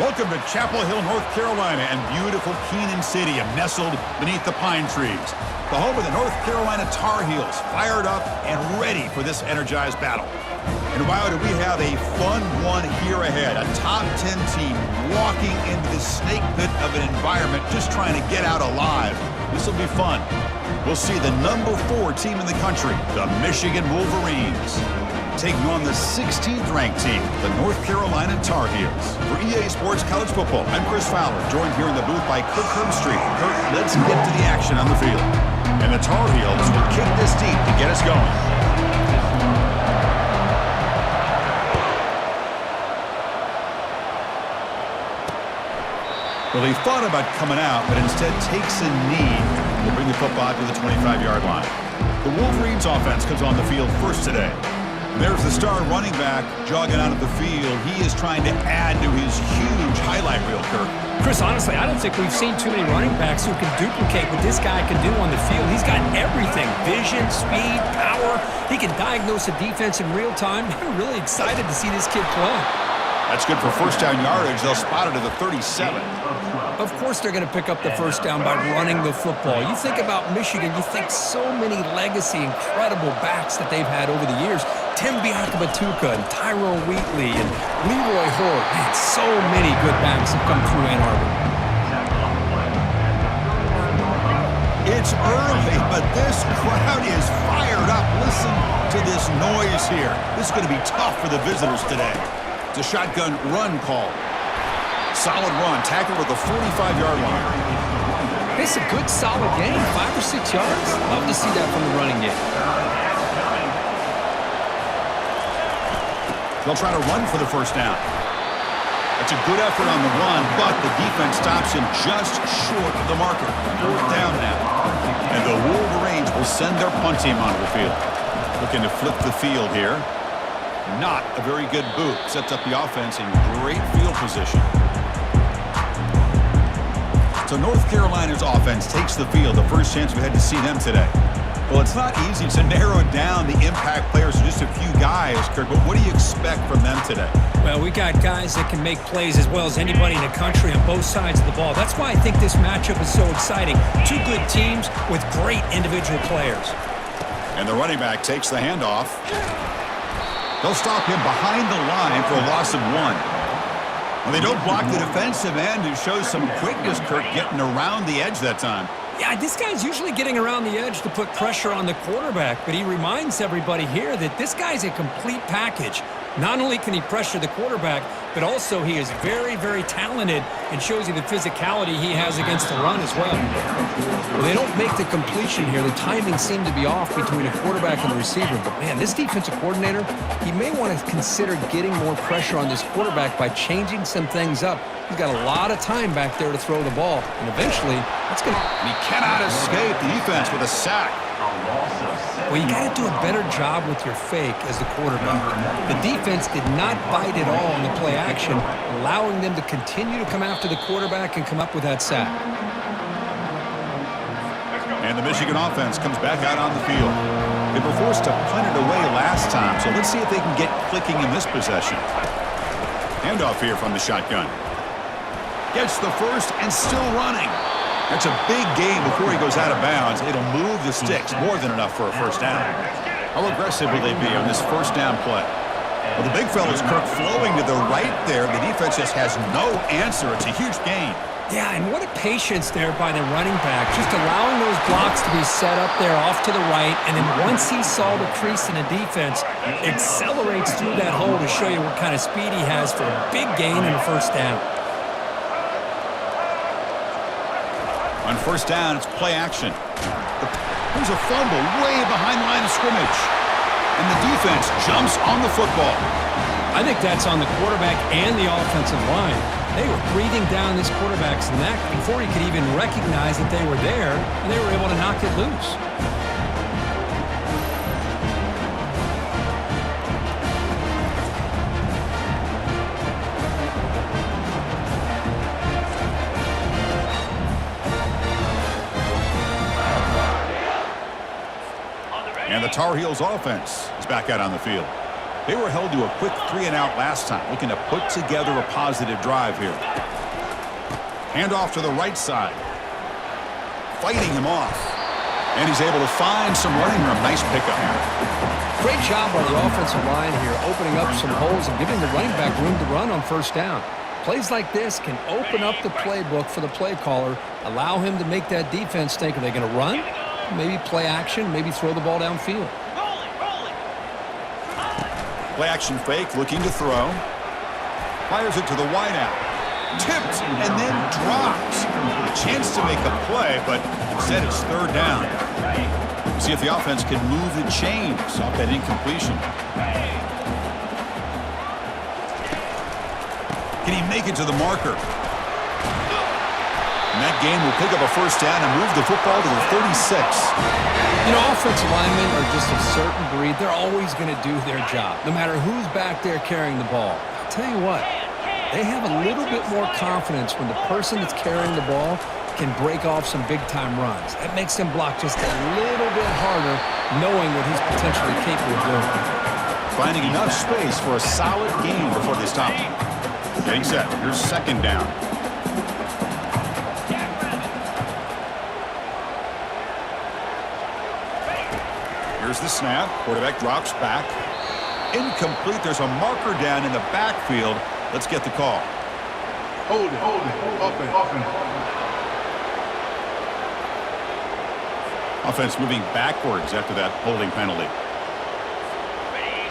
Welcome to Chapel Hill, North Carolina, and beautiful Kenan Stadium, nestled beneath the pine trees. The home of the North Carolina Tar Heels, fired up and ready for this energized battle. And wow, do we have a fun one here ahead. A top 10 team walking into the snake pit of an environment, just trying to get out alive. This will be fun. We'll see the number 4 team in the country, the Michigan Wolverines, taking on the 16th ranked team, the North Carolina Tar Heels. For EA Sports College Football, I'm Chris Fowler, joined here in the booth by Kirk Herbstreit. Kirk, let's get to the action on the field. And the Tar Heels will kick this deep to get us going. Well, he thought about coming out, but instead takes a knee. Will bring the football to the 25-yard line. The Wolverines offense comes on the field first today. There's the star running back jogging out of the field. He is trying to add to his huge highlight reel, Kirk. Chris, honestly, I don't think we've seen too many running backs who can duplicate what this guy can do on the field. He's got everything: vision, speed, power. He can diagnose a defense in real time. I'm really excited to see this kid play. That's good for first down yardage. They'll spot it at the 37. Of course they're going to pick up the first down by running the football. You think about Michigan, you think so many legacy, incredible backs that they've had over the years. Tim Biakabatuka and Tyrone Wheatley and Leroy Hort. Man, so many good backs have come through Ann Arbor. It's early, but this crowd is fired up. Listen to this noise here. This is going to be tough for the visitors today. It's a shotgun run call. Solid run, tackled at the 45-yard line. It's a good, solid game, 5 or 6 yards. Love to see that from the running game. They'll try to run for the first down. That's a good effort on the run, but the defense stops him just short of the marker. 4th down now. And the Wolverines will send their punt team onto the field. Looking to flip the field here. Not a very good boot. Sets up the offense in great field position. So North Carolina's offense takes the field, the first chance we had to see them today. Well, it's not easy to narrow down the impact players to just a few guys, Kirk, but what do you expect from them today? Well, we got guys that can make plays as well as anybody in the country on both sides of the ball. That's why I think this matchup is so exciting. 2 good teams with great individual players. And the running back takes the handoff. They'll stop him behind the line for a loss of 1. Well, they don't block the defensive end, who shows some quickness, Kirk, getting around the edge that time. Yeah, this guy's usually getting around the edge to put pressure on the quarterback, but he reminds everybody here that this guy's a complete package. Not only can he pressure the quarterback, but also he is very, very talented and shows you the physicality he has against the run as well. Well, they don't make the completion here. The timing seemed to be off between the quarterback and the receiver. But, man, this defensive coordinator, he may want to consider getting more pressure on this quarterback by changing some things up. He's got a lot of time back there to throw the ball. And eventually, that's going to... He cannot escape the defense with a sack. Well, you got to do a better job with your fake as the quarterback. The defense did not bite at all in the play action, allowing them to continue to come after the quarterback and come up with that sack. And the Michigan offense comes back out on the field. They were forced to punt it away last time, so let's see if they can get clicking in this possession. Handoff here from the shotgun. Gets the first and still running. That's a big gain before he goes out of bounds. It'll move the sticks, more than enough for a first down. How aggressive will they be on this first down play? Well, the big fella's Kirk flowing to the right there. The defense just has no answer. It's a huge gain. Yeah, and what a patience there by the running back, just allowing those blocks to be set up there off to the right, and then once he saw the crease in the defense, accelerates through that hole to show you what kind of speed he has for a big gain in the first down. On first down, it's play action. There's a fumble way behind the line of scrimmage. And the defense jumps on the football. I think that's on the quarterback and the offensive line. They were breathing down this quarterback's neck before he could even recognize that they were there, and they were able to knock it loose. And the Tar Heels offense is back out on the field. They were held to a quick 3-and-out last time, looking to put together a positive drive here. Handoff to the right side. Fighting him off. And he's able to find some running room. Nice pickup. Great job by the offensive line here, opening up some holes and giving the running back room to run on first down. Plays like this can open up the playbook for the play caller, allow him to make that defense think, are they going to run? Maybe play action, maybe throw the ball downfield. Play action fake, looking to throw. Fires it to the wideout. Tipped and then drops. A chance to make a play, but instead it's third down. See if the offense can move the chains off that incompletion. Can he make it to the marker? And that game will pick up a first down and move the football to the 36. You know, offensive linemen are just a certain breed. They're always going to do their job, no matter who's back there carrying the ball. I'll tell you what, they have a little bit more confidence when the person that's carrying the ball can break off some big-time runs. That makes them block just a little bit harder, knowing what he's potentially capable of doing. Finding enough space for a solid game before they stop him. Getting set. Here's second down. Here's the snap. Quarterback drops back. Incomplete. There's a marker down in the backfield. Let's get the call. Hold it. Open. Offense moving backwards after that holding penalty.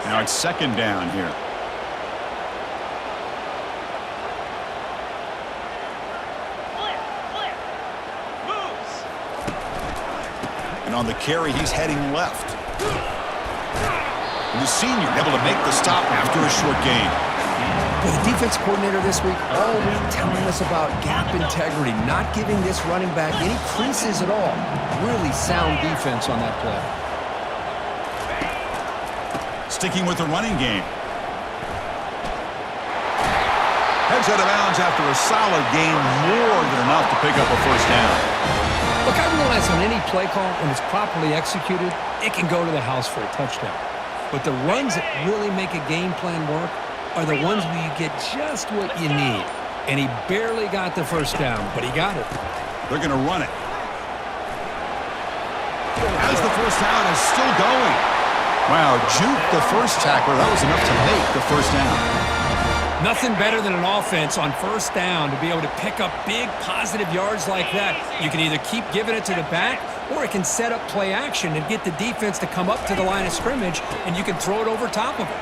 Now it's second down here. And on the carry, he's heading left. And the senior able to make the stop after a short gain. But the defense coordinator this week all week telling us about gap integrity, not giving this running back any creases at all. Really sound defense on that play. Sticking with the running game. Heads out of bounds after a solid gain, more than enough to pick up a first down. Look, I realize on any play call, when it's properly executed, it can go to the house for a touchdown. But the runs that really make a game plan work are the ones where you get just what you need. And he barely got the first down, but he got it. They're going to run it. As the first down is still going. Wow, juke the first tackler. That was enough to make the first down. Nothing better than an offense on first down to be able to pick up big positive yards like that. You can either keep giving it to the back, or it can set up play action and get the defense to come up to the line of scrimmage, and you can throw it over top of it.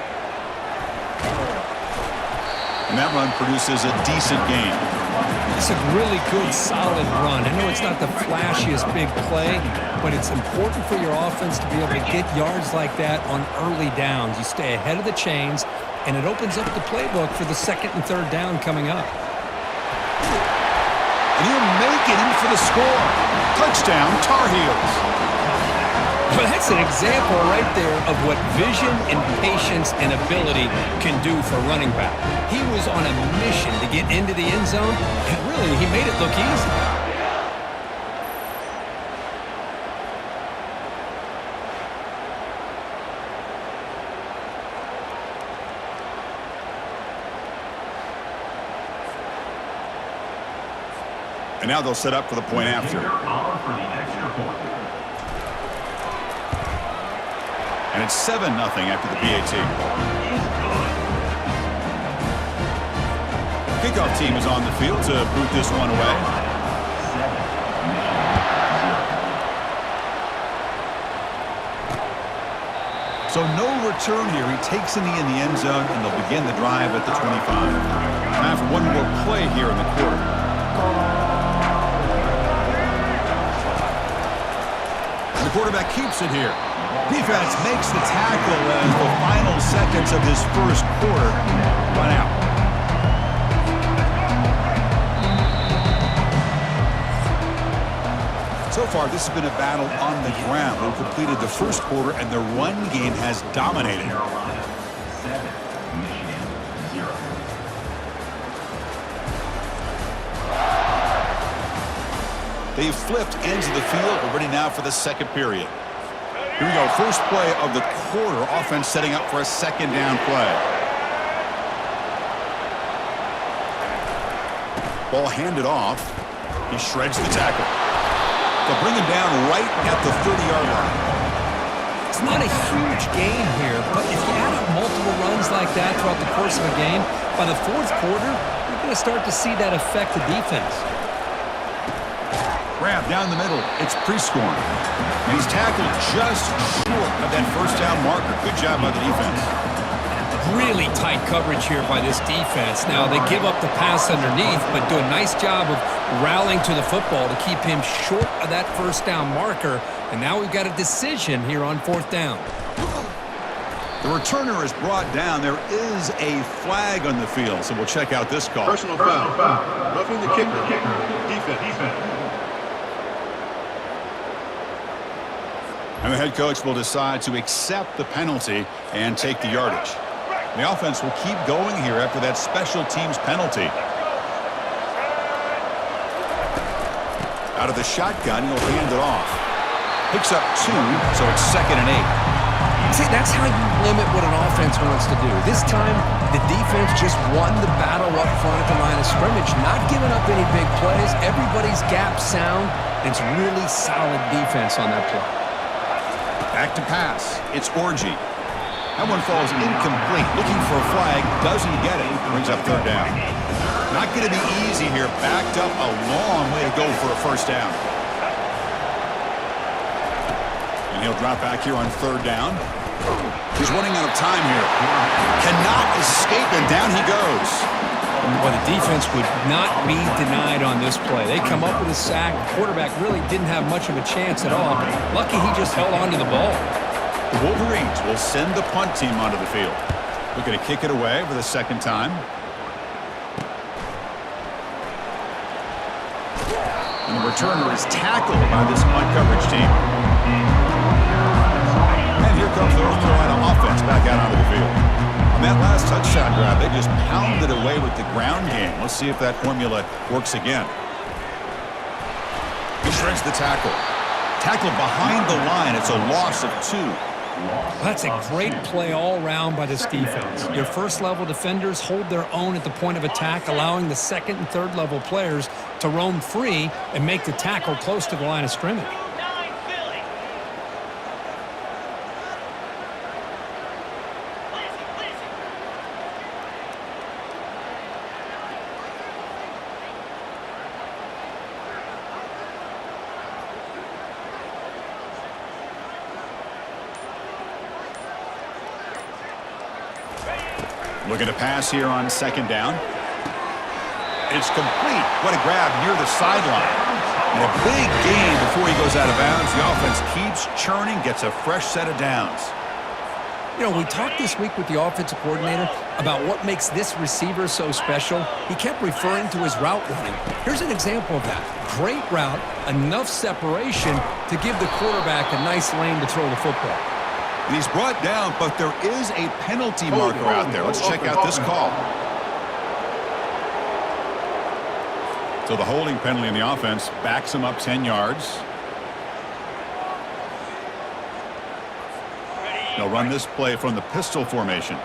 And that run produces a decent gain. It's a really good, solid run. I know it's not the flashiest big play, but it's important for your offense to be able to get yards like that on early downs. You stay ahead of the chains, and it opens up the playbook for the second and third down coming up. And he'll make it in for the score. Touchdown, Tar Heels. Well, that's an example right there of what vision and patience and ability can do for a running back. He was on a mission to get into the end zone, and really, he made it look easy. And now they'll set up for the point after. And it's 7-0 after the PAT. Kickoff team is on the field to boot this one away. So no return here. He takes in the end zone, and they'll begin the drive at the 25. Time for one more play here in the quarter. And the quarterback keeps it here. Defense makes the tackle as the final seconds of this first quarter run out. So far, this has been a battle on the ground. We've completed the first quarter, and the run game has dominated. They've flipped ends of the field. We're ready now for the second period. Here we go. First play of the quarter. Offense setting up for a second down play. Ball handed off. He shreds the tackle. They'll bring him down right at the 30-yard line. It's not a huge gain here, but if you add up multiple runs like that throughout the course of a game, by the fourth quarter, you're going to start to see that affect the defense. Grab down the middle. It's Prescorn. And he's tackled just short of that first down marker. Good job by the defense. Really tight coverage here by this defense. Now, they give up the pass underneath, but do a nice job of rallying to the football to keep him short of that first down marker. And now we've got a decision here on fourth down. The returner is brought down. There is a flag on the field, so we'll check out this call. Personal foul. Roughing the kicker. Defense. And the head coach will decide to accept the penalty and take the yardage. The offense will keep going here after that special teams penalty. Out of the shotgun, he'll hand it off. Picks up 2, so it's 2nd and 8. See, that's how you limit what an offense wants to do. This time, the defense just won the battle up front at the line of scrimmage, not giving up any big plays. Everybody's gap sound. It's really solid defense on that play. Back to pass. It's Orgy. That one falls incomplete. Looking for a flag. Doesn't get it. Brings up third down. Not going to be easy here. Backed up a long way to go for a first down. And he'll drop back here on third down. He's running out of time here. Cannot escape, and down he goes. Well, the defense would not be denied on this play. They come up with a sack. The quarterback really didn't have much of a chance at all. Lucky he just held on to the ball. The Wolverines will send the punt team onto the field. Looking to kick it away for the second time. And the returner is tackled by this punt coverage team. And here comes the North Carolina offense back out onto the field. On that last touchdown drive, they just pounded away with the ground game. Let's see if that formula works again. He shreds the tackle. Tackled behind the line. It's a loss of 2. That's a great play all around by this defense. Your first-level defenders hold their own at the point of attack, allowing the second and third-level players to roam free and make the tackle close to the line of scrimmage. Looking to pass here on second down. It's complete. What a grab near the sideline. And a big gain before he goes out of bounds. The offense keeps churning, gets a fresh set of downs. You know, we talked this week with the offensive coordinator about what makes this receiver so special. He kept referring to his route running. Here's an example of that. Great route, enough separation to give the quarterback a nice lane to throw the football. And he's brought down, but there is a penalty marker out there. Let's check out this call. So the holding penalty in the offense backs him up 10 yards. They'll run this play from the pistol formation.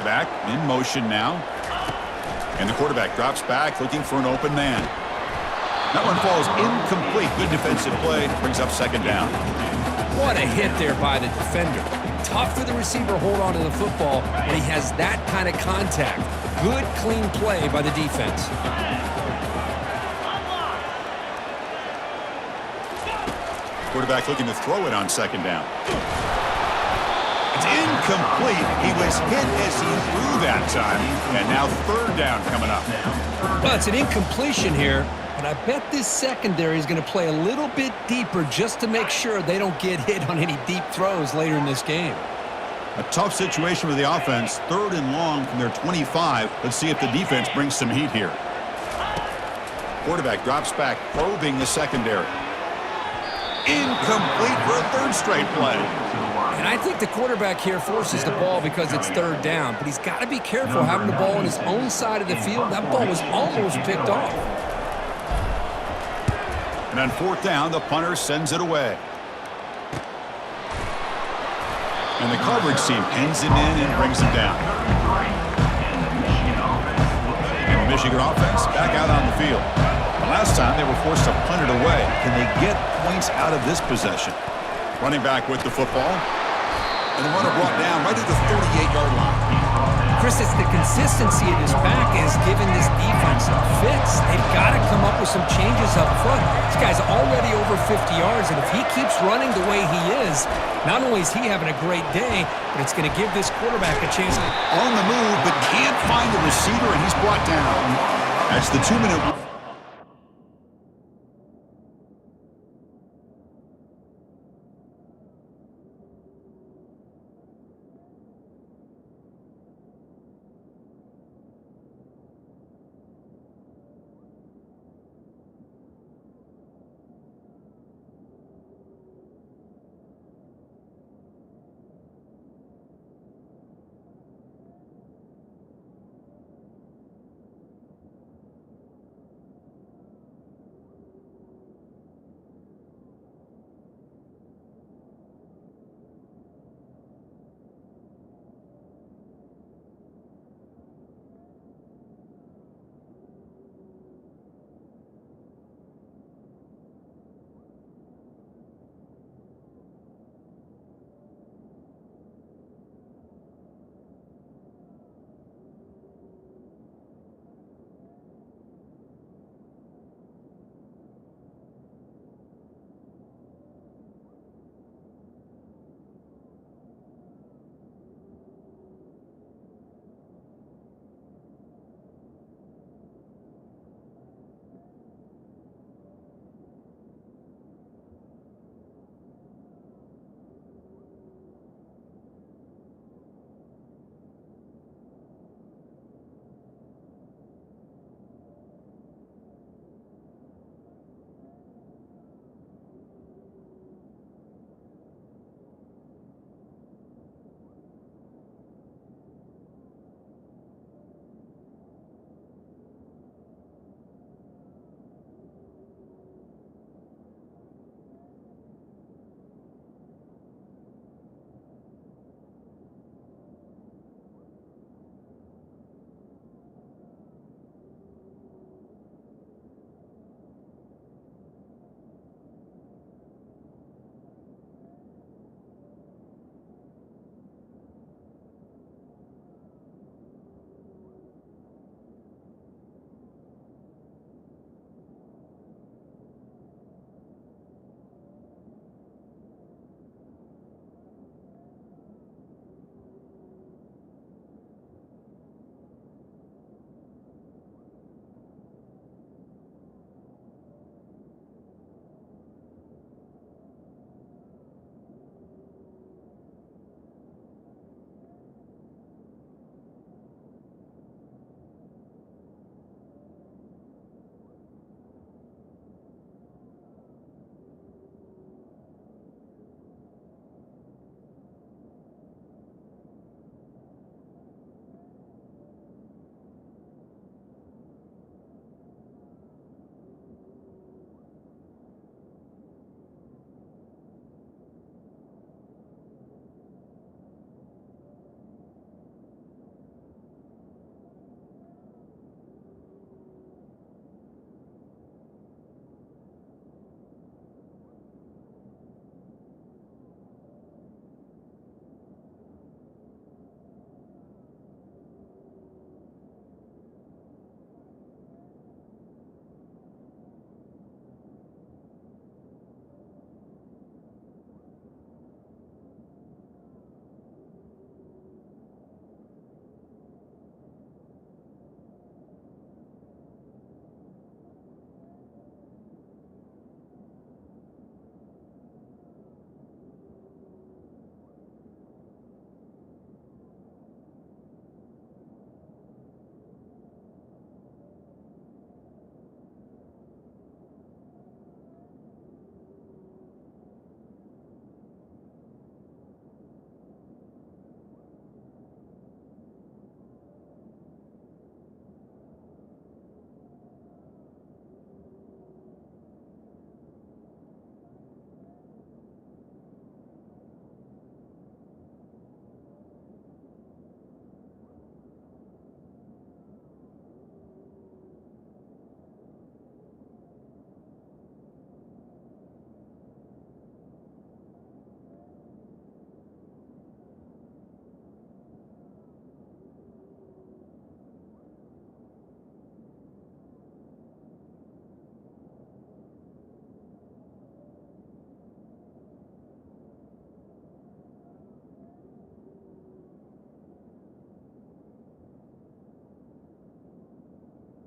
Back in motion now. And the quarterback drops back looking for an open man. That one falls incomplete. Good defensive play. Brings up second down. What a hit there by the defender. Tough for the receiver to hold on to the football when he has that kind of contact. Good, clean play by the defense. Quarterback looking to throw it on second down. It's incomplete. He was hit as he threw that time. And now third down coming up. Well, it's an incompletion here. But I bet this secondary is going to play a little bit deeper just to make sure they don't get hit on any deep throws later in this game. A tough situation for the offense. Third and long from their 25. Let's see if the defense brings some heat here. Quarterback drops back, probing the secondary. Incomplete for a third straight play. And I think the quarterback here forces the ball because it's third down. But he's got to be careful having the ball on his own side of the field. That ball was almost picked off. And on fourth down, the punter sends it away. And the coverage team pins him in and brings him down. And the Michigan offense back out on the field. The last time they were forced to punt it away. Can they get points out of this possession? Running back with the football. And the runner brought down right at the 38-yard line. Chris, it's the consistency of his back is giving this defense fits. They've got to come up with some changes up front. This guy's already over 50 yards, and if he keeps running the way he is, not only is he having a great day, but it's going to give this quarterback a chance. On the move, but can't find the receiver, and he's brought down. That's the 2-minute.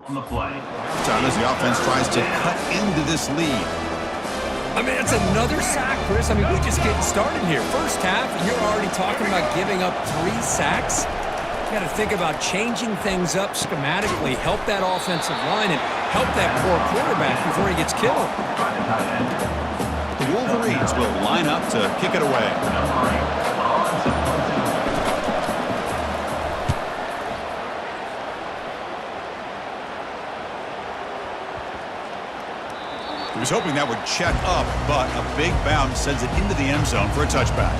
On the play. Time as the offense tries to cut into this lead. I mean, it's another sack, Chris. I mean, we're just getting started here. First half, and you're already talking about giving up 3 sacks. You got to think about changing things up schematically, help that offensive line, and help that poor quarterback before he gets killed. The Wolverines will line up to kick it away. He was hoping that would check up, but a big bounce sends it into the end zone for a touchback.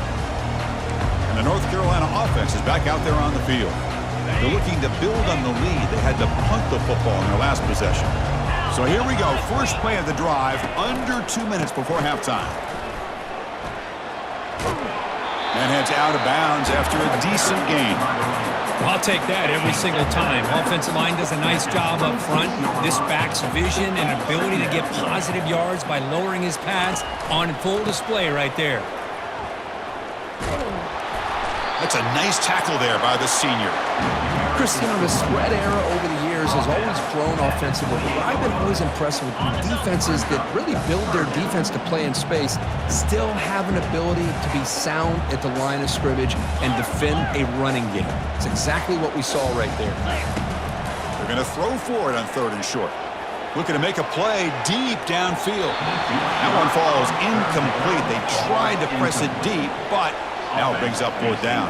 And the North Carolina offense is back out there on the field. They're looking to build on the lead. They had to punt the football in their last possession. So here we go. First play of the drive, under 2 minutes before halftime. And heads out of bounds after a decent gain. Well, I'll take that every single time. Offensive line does a nice job up front. This back's vision and ability to get positive yards by lowering his pads on full display right there. That's a nice tackle there by the senior. Chris, you know, the spread era over the years has always grown offensively. But I've been always impressed with defenses that really build their defense to play in space, still have an ability to be sound at the line of scrimmage and defend a running game. It's exactly what we saw right there. They're going to throw for it on 3rd and short. Looking to make a play deep downfield. That one falls incomplete. They tried to press it deep, but now it brings up 4th down.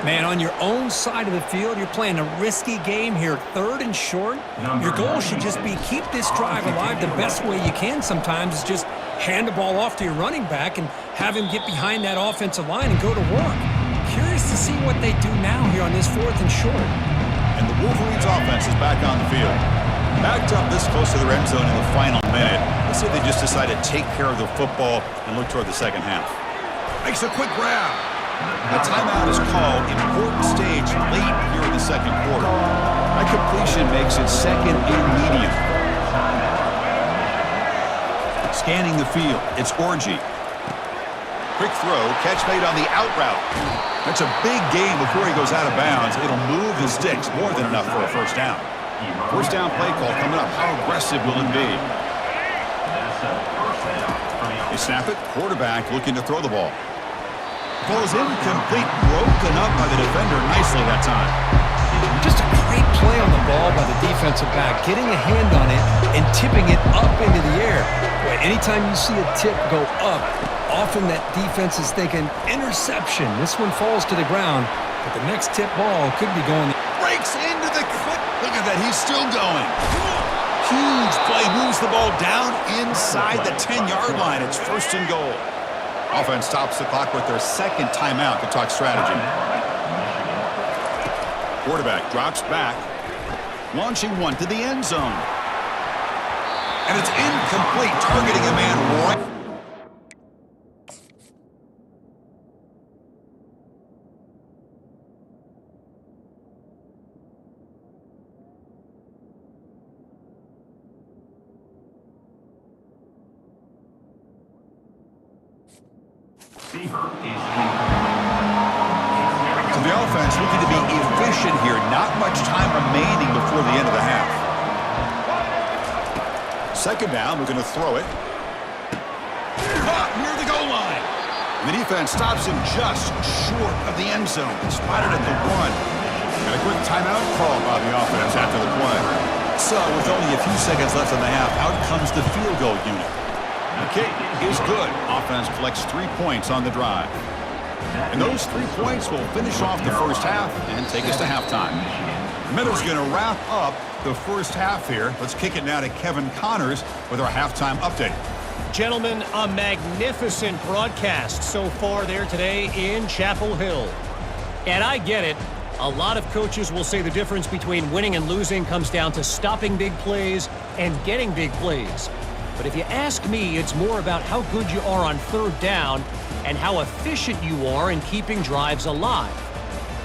Man, on your own side of the field, you're playing a risky game here. 3rd and short. Your goal should just be keep this drive alive the best way you can sometimes is just hand the ball off to your running back and have him get behind that offensive line and go to work. Curious to see what they do now here on this 4th and short. And the Wolverines offense is back on the field. Backed up this close to the end zone in the final minute. Let's see if they just decide to take care of the football and look toward the second half. Makes a quick grab. A timeout is called. Important stage late here in the second quarter. That completion makes it 2nd and medium. Scanning the field, it's Orgy. Quick throw, catch made on the out route. That's a big gain before he goes out of bounds. It'll move the sticks, more than enough for a first down. First down play call coming up. How aggressive will it be? They snap it, quarterback looking to throw the ball. Falls incomplete, broken up by the defender nicely that time. Just a great play on the ball by the defensive back, getting a hand on it and tipping it up into the air. Boy, anytime you see a tip go up, often that defense is thinking interception. This one falls to the ground, but the next tip ball could be going. Breaks into the clip. Look at that, he's still going. Huge play, moves the ball down inside the 10-yard line. It's 1st and goal. Offense stops the clock with their 2nd timeout to talk strategy. Quarterback drops back, launching one to the end zone. And it's incomplete, targeting a man right. So the offense looking to be efficient here. Not much time remaining before the end of the half. 2nd down, we're going to throw it. Caught near the goal line. The defense stops him just short of the end zone. Spotted at the 1. And a quick timeout called by the offense after the play. So with only a few seconds left in the half, out comes the field goal unit. The kick is good. Offense collects 3 points on the drive. And those 3 points will finish off the first half and take us to halftime. Meadow's going to wrap up the first half here. Let's kick it now to Kevin Connors with our halftime update. Gentlemen, a magnificent broadcast so far there today in Chapel Hill. And I get it. A lot of coaches will say the difference between winning and losing comes down to stopping big plays and getting big plays. But if you ask me, it's more about how good you are on 3rd down and how efficient you are in keeping drives alive.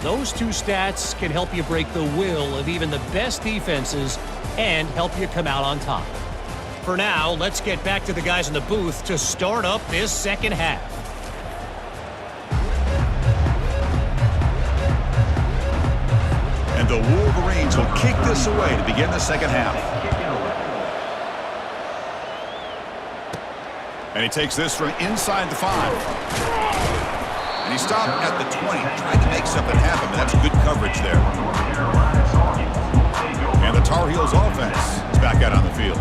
Those 2 stats can help you break the will of even the best defenses and help you come out on top. For now, let's get back to the guys in the booth to start up this second half. And And the Wolverines will kick this away to begin the second half. And he takes this from inside the 5. And he stopped at the 20, trying to make something happen, but that's good coverage there. And the Tar Heels offense is back out on the field.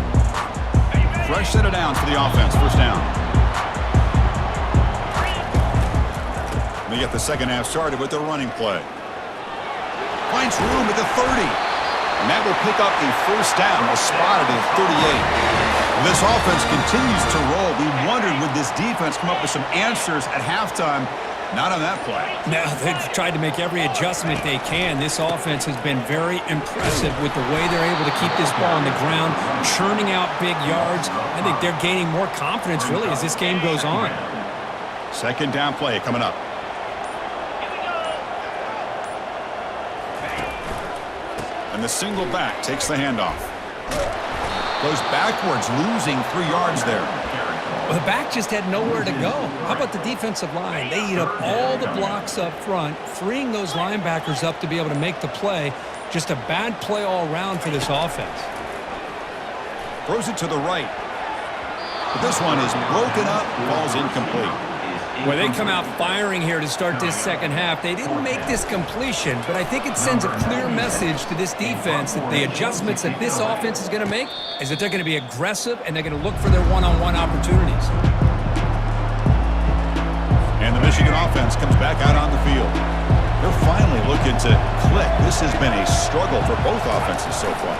Fresh set of downs for the offense, first down. And they get the second half started with their running play. Finds room at the 30. And that will pick up a first down, a spotted at the 38. This offense continues to roll. We wondered, would this defense come up with some answers at halftime? Not on that play. No, they've tried to make every adjustment they can. This offense has been very impressive with the way they're able to keep this ball on the ground, churning out big yards. I think they're gaining more confidence, really, as this game goes on. Second down play coming up. And the single back takes the handoff. Goes backwards, losing 3 yards there. Well, the back just had nowhere to go. How about the defensive line? They eat up all the blocks up front, freeing those linebackers up to be able to make the play. Just a bad play all around for this offense. Throws it to the right. But this one is broken up, falls incomplete. Well, they come out firing here to start this second half. They didn't make this completion, but I think it sends a clear message to this defense that the adjustments that this offense is going to make is that they're going to be aggressive and they're going to look for their one-on-one opportunities. And the Michigan offense comes back out on the field. They're finally looking to click. This has been a struggle for both offenses so far.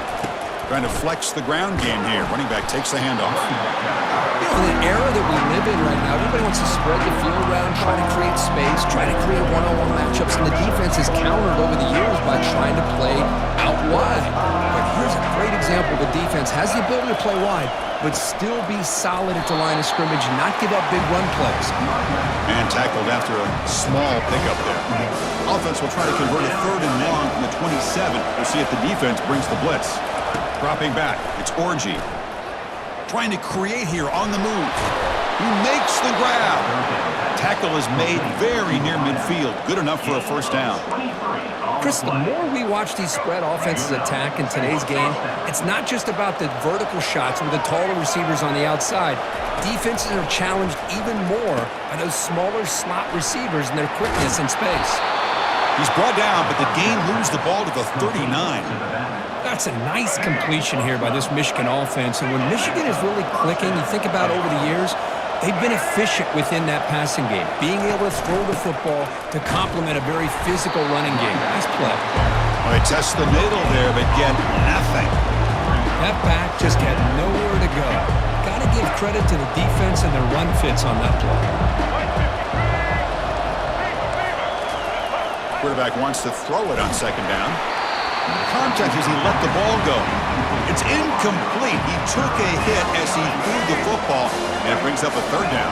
Trying to flex the ground game here. Running back takes the handoff. You know, in the era that we live in right now, everybody wants to spread the field around, try to create space, try to create one-on-one matchups, and the defense has countered over the years by trying to play out wide. But here's a great example. The defense has the ability to play wide, but still be solid at the line of scrimmage, not give up big run plays. And tackled after a small pickup there. Offense will try to convert a 3rd and long from the 27. We'll see if the defense brings the blitz. Dropping back, it's Orgy. Trying to create here on the move. He makes the grab. Tackle is made very near midfield. Good enough for a first down. Chris, the more we watch these spread offenses attack in today's game, it's not just about the vertical shots with the taller receivers on the outside. Defenses are challenged even more by those smaller slot receivers and their quickness in space. He's brought down, but the game moves the ball to the 39. That's a nice completion here by this Michigan offense. And when Michigan is really clicking, you think about over the years, they've been efficient within that passing game, being able to throw the football to complement a very physical running game. Nice play. Well, they test the middle there, but get nothing. That back just had nowhere to go. Got to give credit to the defense and their run fits on that play. Quarterback wants to throw it on second down. Contact as he let the ball go. It's incomplete. He took a hit as he threw the football, and it brings up a 3rd down.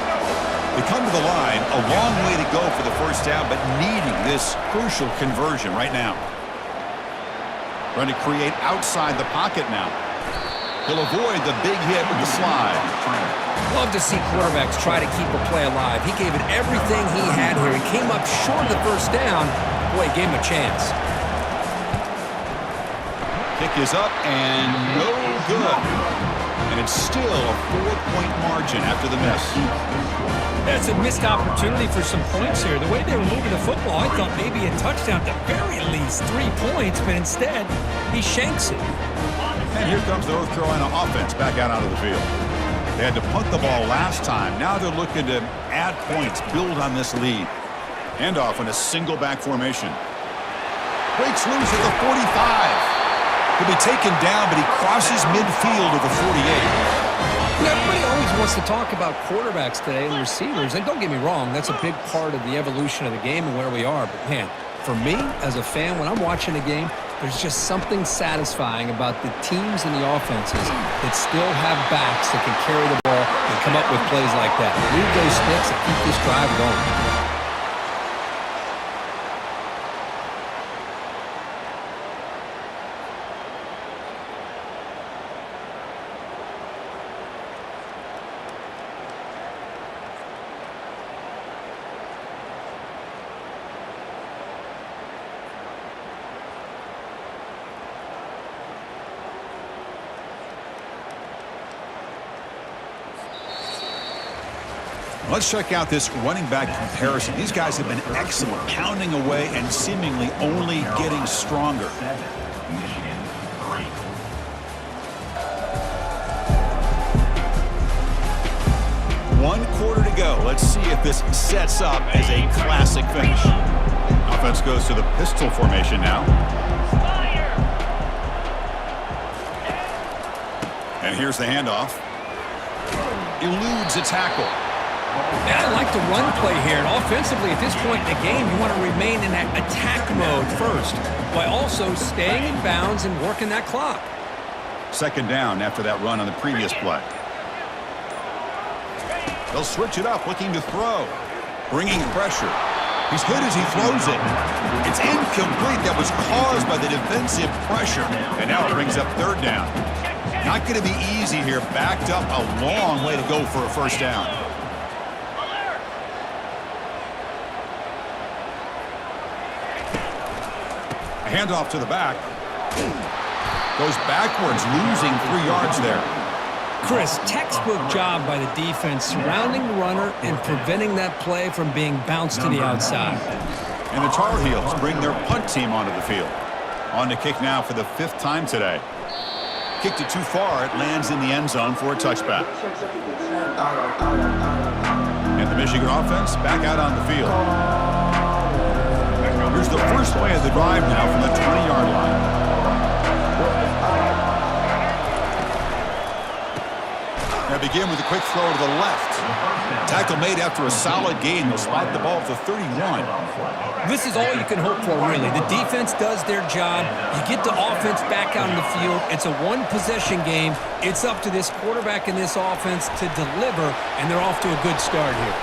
They come to the line, a long way to go for the first down, but needing this crucial conversion right now. Trying to create outside the pocket now. He'll avoid the big hit with the slide. Love to see quarterbacks try to keep a play alive. He gave it everything he had here. He came up short of the first down. Boy, he gave him a chance. Kick is up and no good. And it's still a 4-point margin after the miss. That's a missed opportunity for some points here. The way they were moving the football, I thought maybe a touchdown at the very least, 3 points, but instead, he shanks it. And here comes the North Carolina offense back out onto the field. They had to punt the ball last time. Now they're looking to add points, build on this lead. Handoff in a single back formation. Breaks loose at the 45. He'll be taken down, but he crosses midfield at the 48. Everybody always wants to talk about quarterbacks today and receivers, and don't get me wrong, that's a big part of the evolution of the game and where we are. But, man, for me, as a fan, when I'm watching a game, there's just something satisfying about the teams and the offenses that still have backs that can carry the ball and come up with plays like that. Move those sticks and keep this drive going. Let's check out this running back comparison. These guys have been excellent, pounding away and seemingly only getting stronger. 1 quarter to go. Let's see if this sets up as a classic finish. Offense goes to the pistol formation now. And here's the handoff. Eludes a tackle. Yeah, I like the run play here. And offensively, at this point in the game, you want to remain in that attack mode first, while also staying in bounds and working that clock. 2nd down after that run on the previous play. They'll switch it up, looking to throw. Bringing pressure. He's hit as he throws it. It's incomplete. That was caused by the defensive pressure. And now it brings up 3rd down. Not going to be easy here. Backed up a long way to go for a 1st down. A handoff to the back. Goes backwards, losing 3 yards there. Chris, textbook job by the defense surrounding the runner and preventing that play from being bounced to the outside. And the Tar Heels bring their punt team onto the field. On to kick now for the 5th time today. Kicked it too far. It lands in the end zone for a touchback. And the Michigan offense back out on the field. Here's the first play of the drive now from the 20-yard line. Now begin with a quick throw to the left. Tackle made after a solid gain. They'll spot the ball at the 31. This is all you can hope for, really. The defense does their job. You get the offense back out on the field. It's a one-possession game. It's up to this quarterback and this offense to deliver, and they're off to a good start here.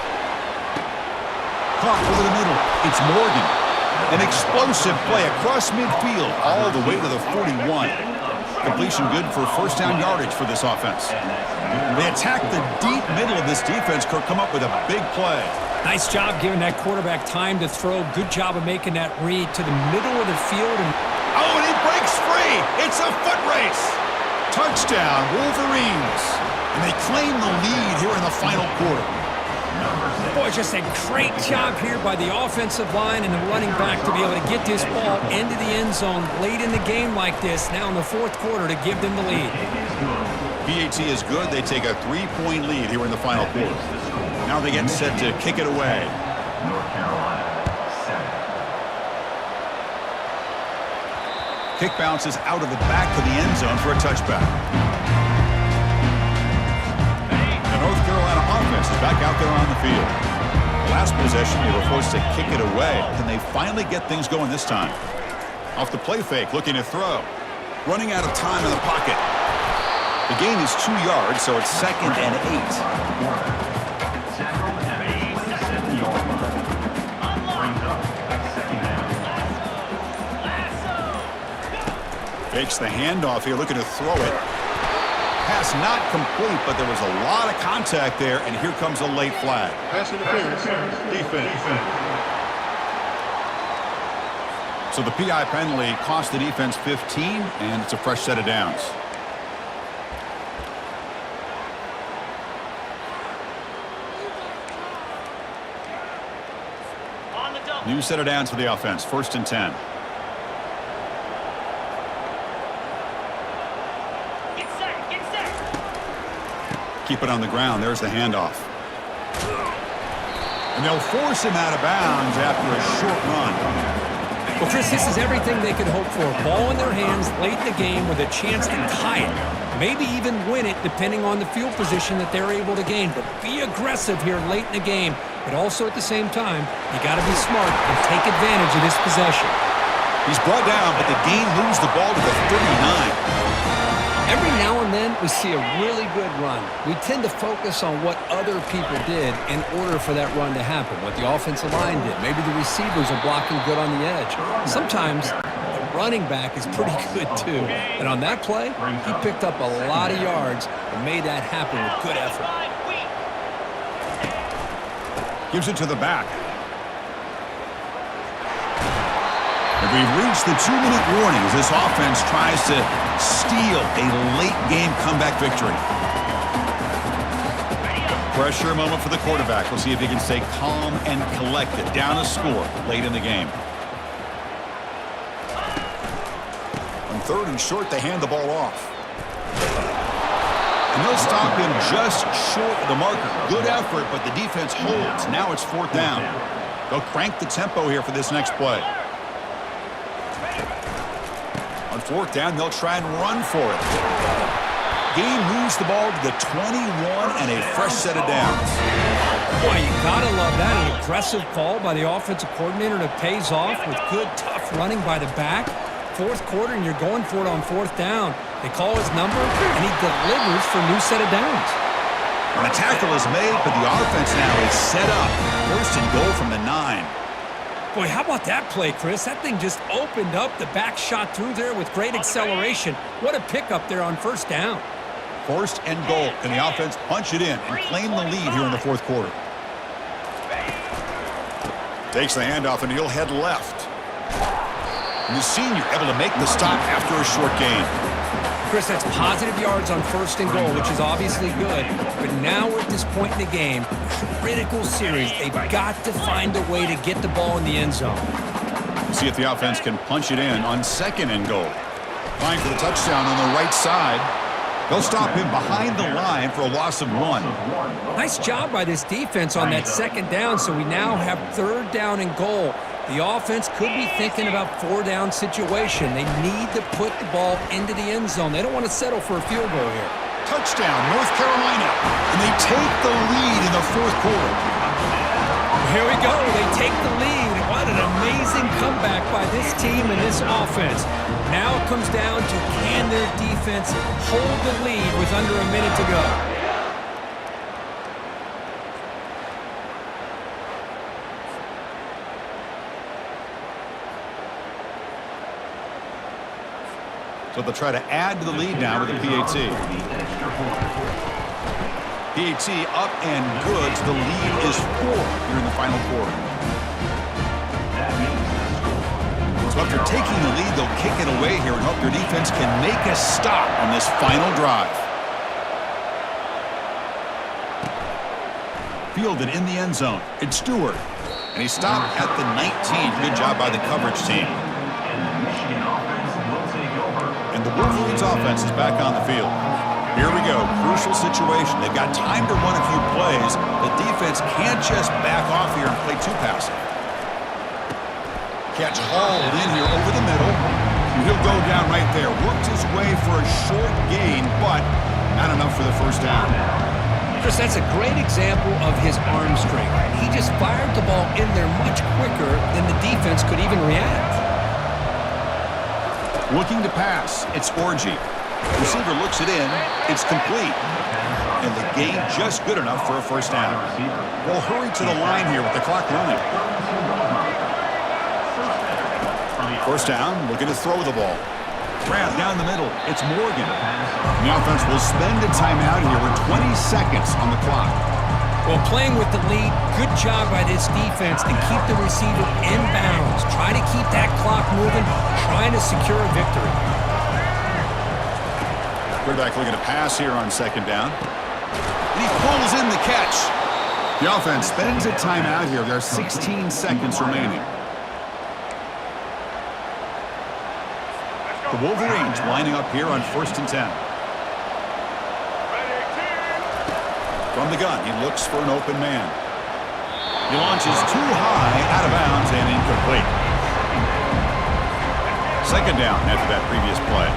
Caught over the middle. It's Morgan. An explosive play across midfield all the way to the 41. Completion good for 1st down yardage for this offense. They attack the deep middle of this defense. Kirk come up with a big play. Nice job giving that quarterback time to throw. Good job of making that read to the middle of the field. Oh, and he breaks free. It's a foot race. Touchdown, Wolverines. And they claim the lead here in the final quarter. Boy, just a great job here by the offensive line and the running back to be able to get this ball into the end zone late in the game like this, now in the 4th quarter, to give them the lead. PAT is good. They take a 3-point lead here in the final quarter. Now they get set to kick it away. Kick bounces out of the back of the end zone for a touchback. The North Carolina offense is back out there on the field. Last possession, they were forced to kick it away. Can they finally get things going this time? Off the play fake, looking to throw. Running out of time in the pocket. The gain is 2 yards, so it's 2nd and 8. Fakes the handoff here, looking to throw it. Pass not complete, but there was a lot of contact there, and here comes a late flag. Pass interference, defense. So the PI penalty cost the defense 15, and it's a fresh set of downs. New set of downs for the offense, 1st and 10. Keep it on the ground. There's the handoff. And they'll force him out of bounds after a short run. Well, Chris, this is everything they could hope for. Ball in their hands late in the game with a chance to tie it. Maybe even win it depending on the field position that they're able to gain. But be aggressive here late in the game. But also at the same time, you got to be smart and take advantage of this possession. He's brought down, but the gain moves the ball to the 39. Every now and then, we see a really good run. We tend to focus on what other people did in order for that run to happen, what the offensive line did. Maybe the receivers are blocking good on the edge. Sometimes the running back is pretty good, too. And on that play, he picked up a lot of yards and made that happen with good effort. Gives it to the back. And we've reached the 2-minute warning as this offense tries to steal a late-game comeback victory. Pressure moment for the quarterback. We'll see if he can stay calm and collected. Down a score late in the game. On 3rd and short, they hand the ball off. And they'll stop him just short of the marker. Good effort, but the defense holds. Now it's 4th down. They'll crank the tempo here for this next play. On 4th down, they'll try and run for it. Game moves the ball to the 21 and a fresh set of downs. Boy, you gotta love that. An aggressive call by the offensive coordinator that pays off with good, tough running by the back. 4th quarter, and you're going for it on 4th down. They call his number, and he delivers for a new set of downs. And a tackle is made, but the offense now is set up. 1st and goal from the 9. Boy, how about that play, Chris? That thing just opened up. The back shot through there with great acceleration. What a pickup there on 1st down. 1st and goal. Can the offense punch it in and claim the lead here in the 4th quarter? Takes the handoff, and he'll head left. And the senior able to make the stop after a short gain. Chris, that's positive yards on 1st and goal, which is obviously good. But now we're at this point in the game, critical series. They've got to find a way to get the ball in the end zone. See if the offense can punch it in on 2nd and goal. Trying for the touchdown on the right side. They'll stop him behind the line for a loss of 1. Nice job by this defense on that 2nd down, so we now have 3rd down and goal. The offense could be thinking about 4-down situation. They need to put the ball into the end zone. They don't want to settle for a field goal here. Touchdown, North Carolina. And they take the lead in the 4th quarter. Here we go. They take the lead. What an amazing comeback by this team and this offense. Now it comes down to can their defense hold the lead with under a minute to go. So they'll try to add to the lead now with a PAT. PAT up and good. So the lead is 4 here in the final quarter. So after taking the lead, they'll kick it away here and hope their defense can make a stop on this final drive. Fielded in the end zone. It's Stewart. And he stopped at the 19. Good job by the coverage team. And the Wolverines offense is back on the field. Here we go. Crucial situation. They've got time to run a few plays. The defense can't just back off here and play too passive. Catch hauled in here over the middle. And he'll go down right there. Worked his way for a short gain, but not enough for the 1st down. Chris, that's a great example of his arm strength. He just fired the ball in there much quicker than the defense could even react. Looking to pass, it's Orgy. Receiver looks it in, it's complete. And the gain just good enough for a 1st down. We'll hurry to the line here with the clock running. 1st down, looking to throw the ball. Grab down the middle, it's Morgan. And the offense will spend a timeout here with 20 seconds on the clock. Well, playing with the lead, good job by this defense to keep the receiver in bounds. Try to keep that clock moving, trying to secure a victory. Quarterback looking to pass here on 2nd down. And he pulls in the catch. The offense spends a timeout here. There are 16 seconds remaining. The Wolverines lining up here on 1st and 10. From the gun, he looks for an open man. He launches too high, out of bounds, and incomplete. 2nd down after that previous play.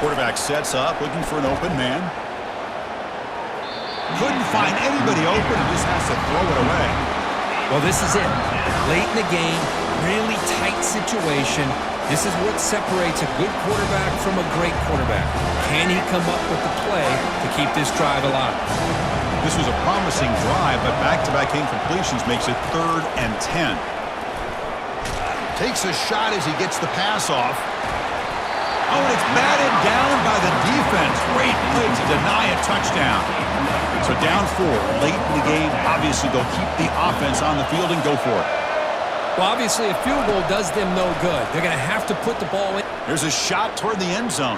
Quarterback sets up, looking for an open man. Couldn't find anybody open and just has to throw it away. Well, this is it. Late in the game, really tight situation. This is what separates a good quarterback from a great quarterback. Can he come up with the play to keep this drive alive? This was a promising drive, but back-to-back incompletions makes it 3rd and 10. Takes a shot as he gets the pass off. Oh, and it's batted down by the defense. Great play to deny a touchdown. So down 4, late in the game. Obviously, they'll keep the offense on the field and go for it. Well, obviously, a field goal does them no good. They're going to have to put the ball in. Here's a shot toward the end zone.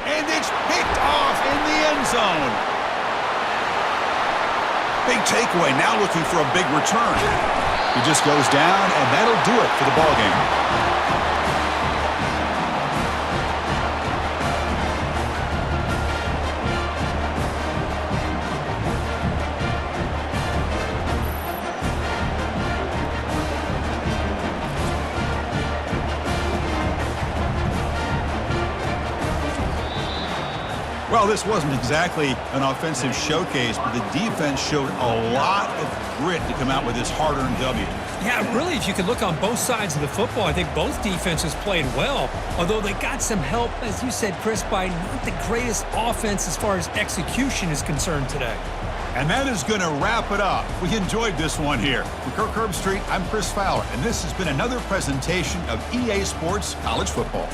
And it's picked off in the end zone. Big takeaway, now looking for a big return. He just goes down, and that'll do it for the ball game. Well, this wasn't exactly an offensive showcase, but the defense showed a lot of grit to come out with this hard-earned W. Yeah, really, if you could look on both sides of the football, I think both defenses played well, although they got some help, as you said, Chris, by not the greatest offense as far as execution is concerned today. And that is going to wrap it up. We enjoyed this one here. For Kirk Herbstreit, I'm Chris Fowler, and this has been another presentation of EA Sports College Football.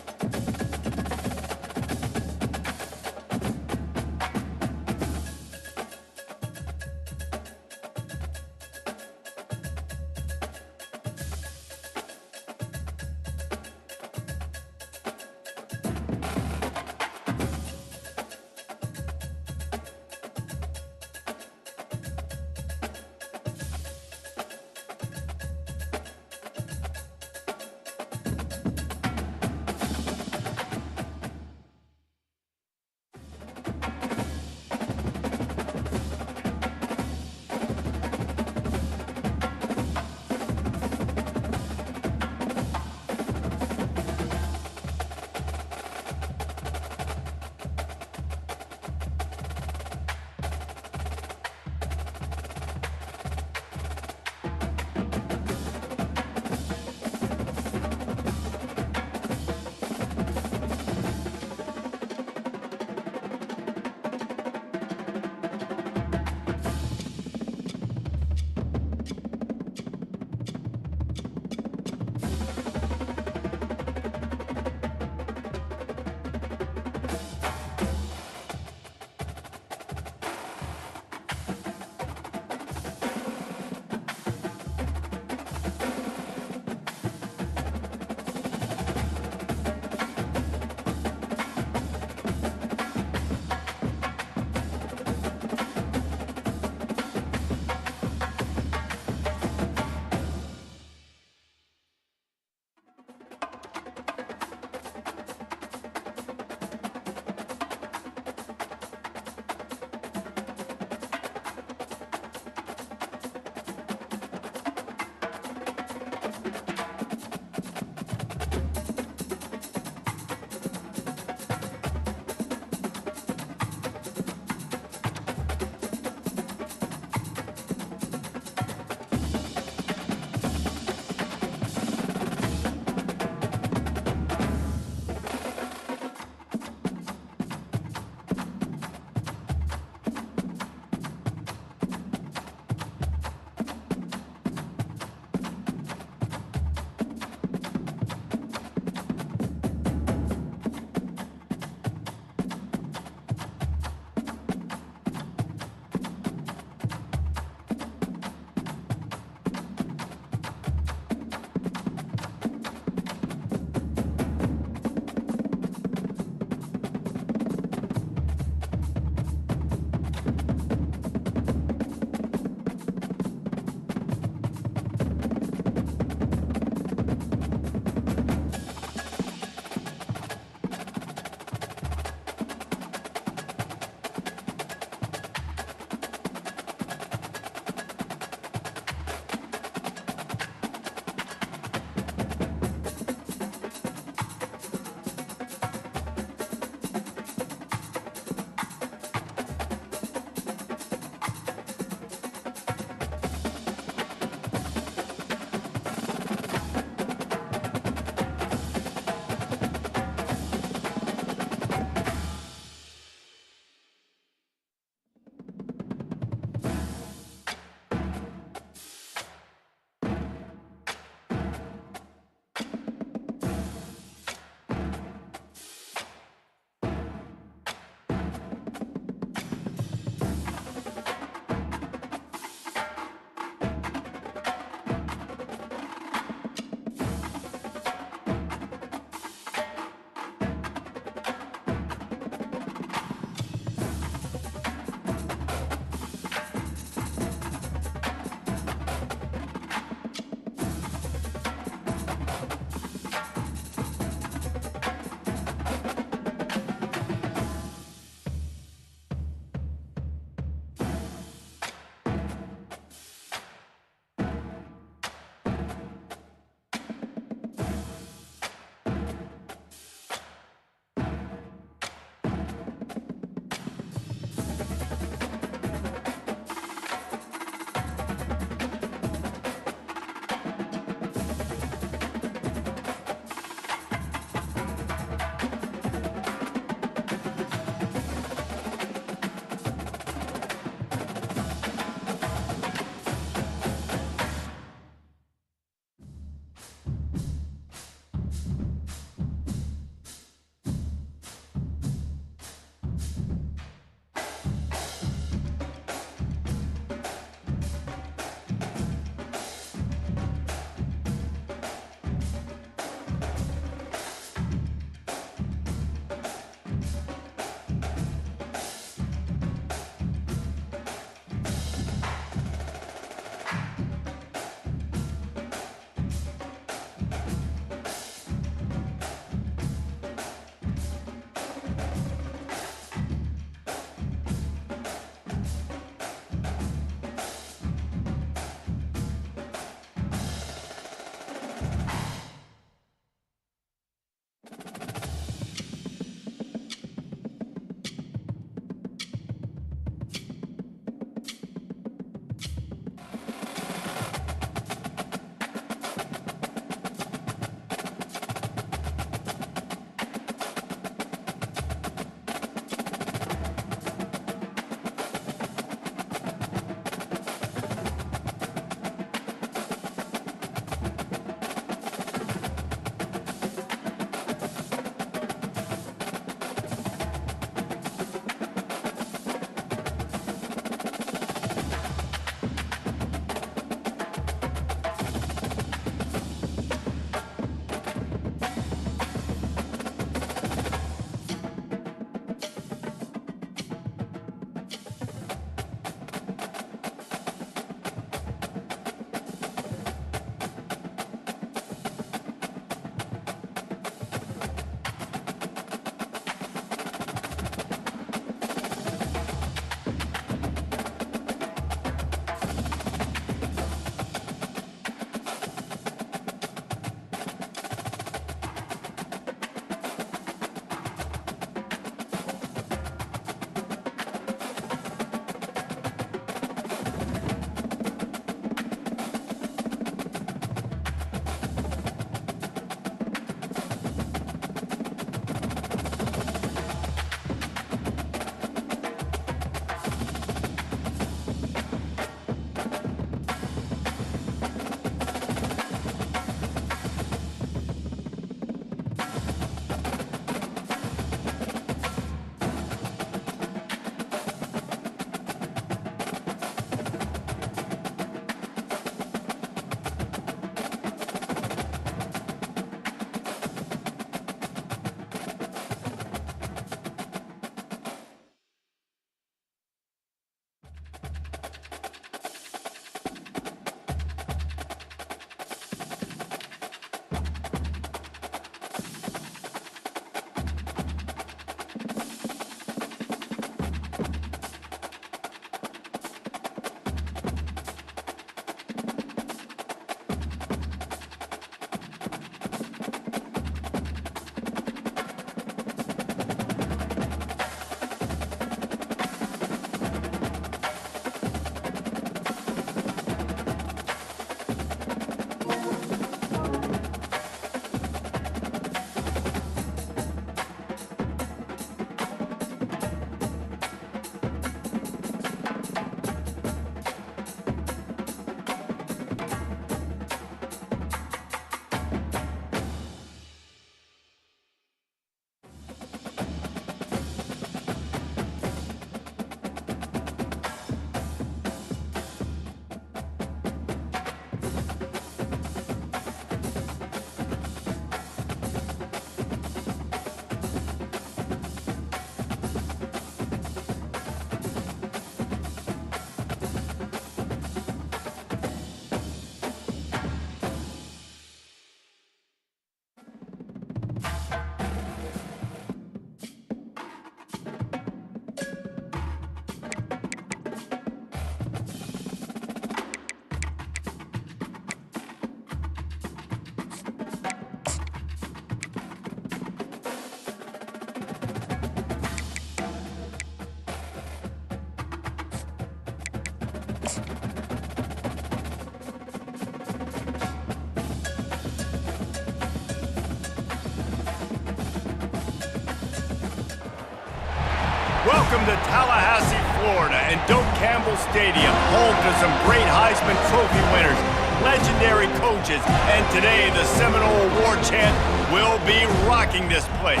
Welcome to Tallahassee, Florida, and Doak Campbell Stadium, home to some great Heisman Trophy winners, legendary coaches, and today the Seminole Award chant will be rocking this place.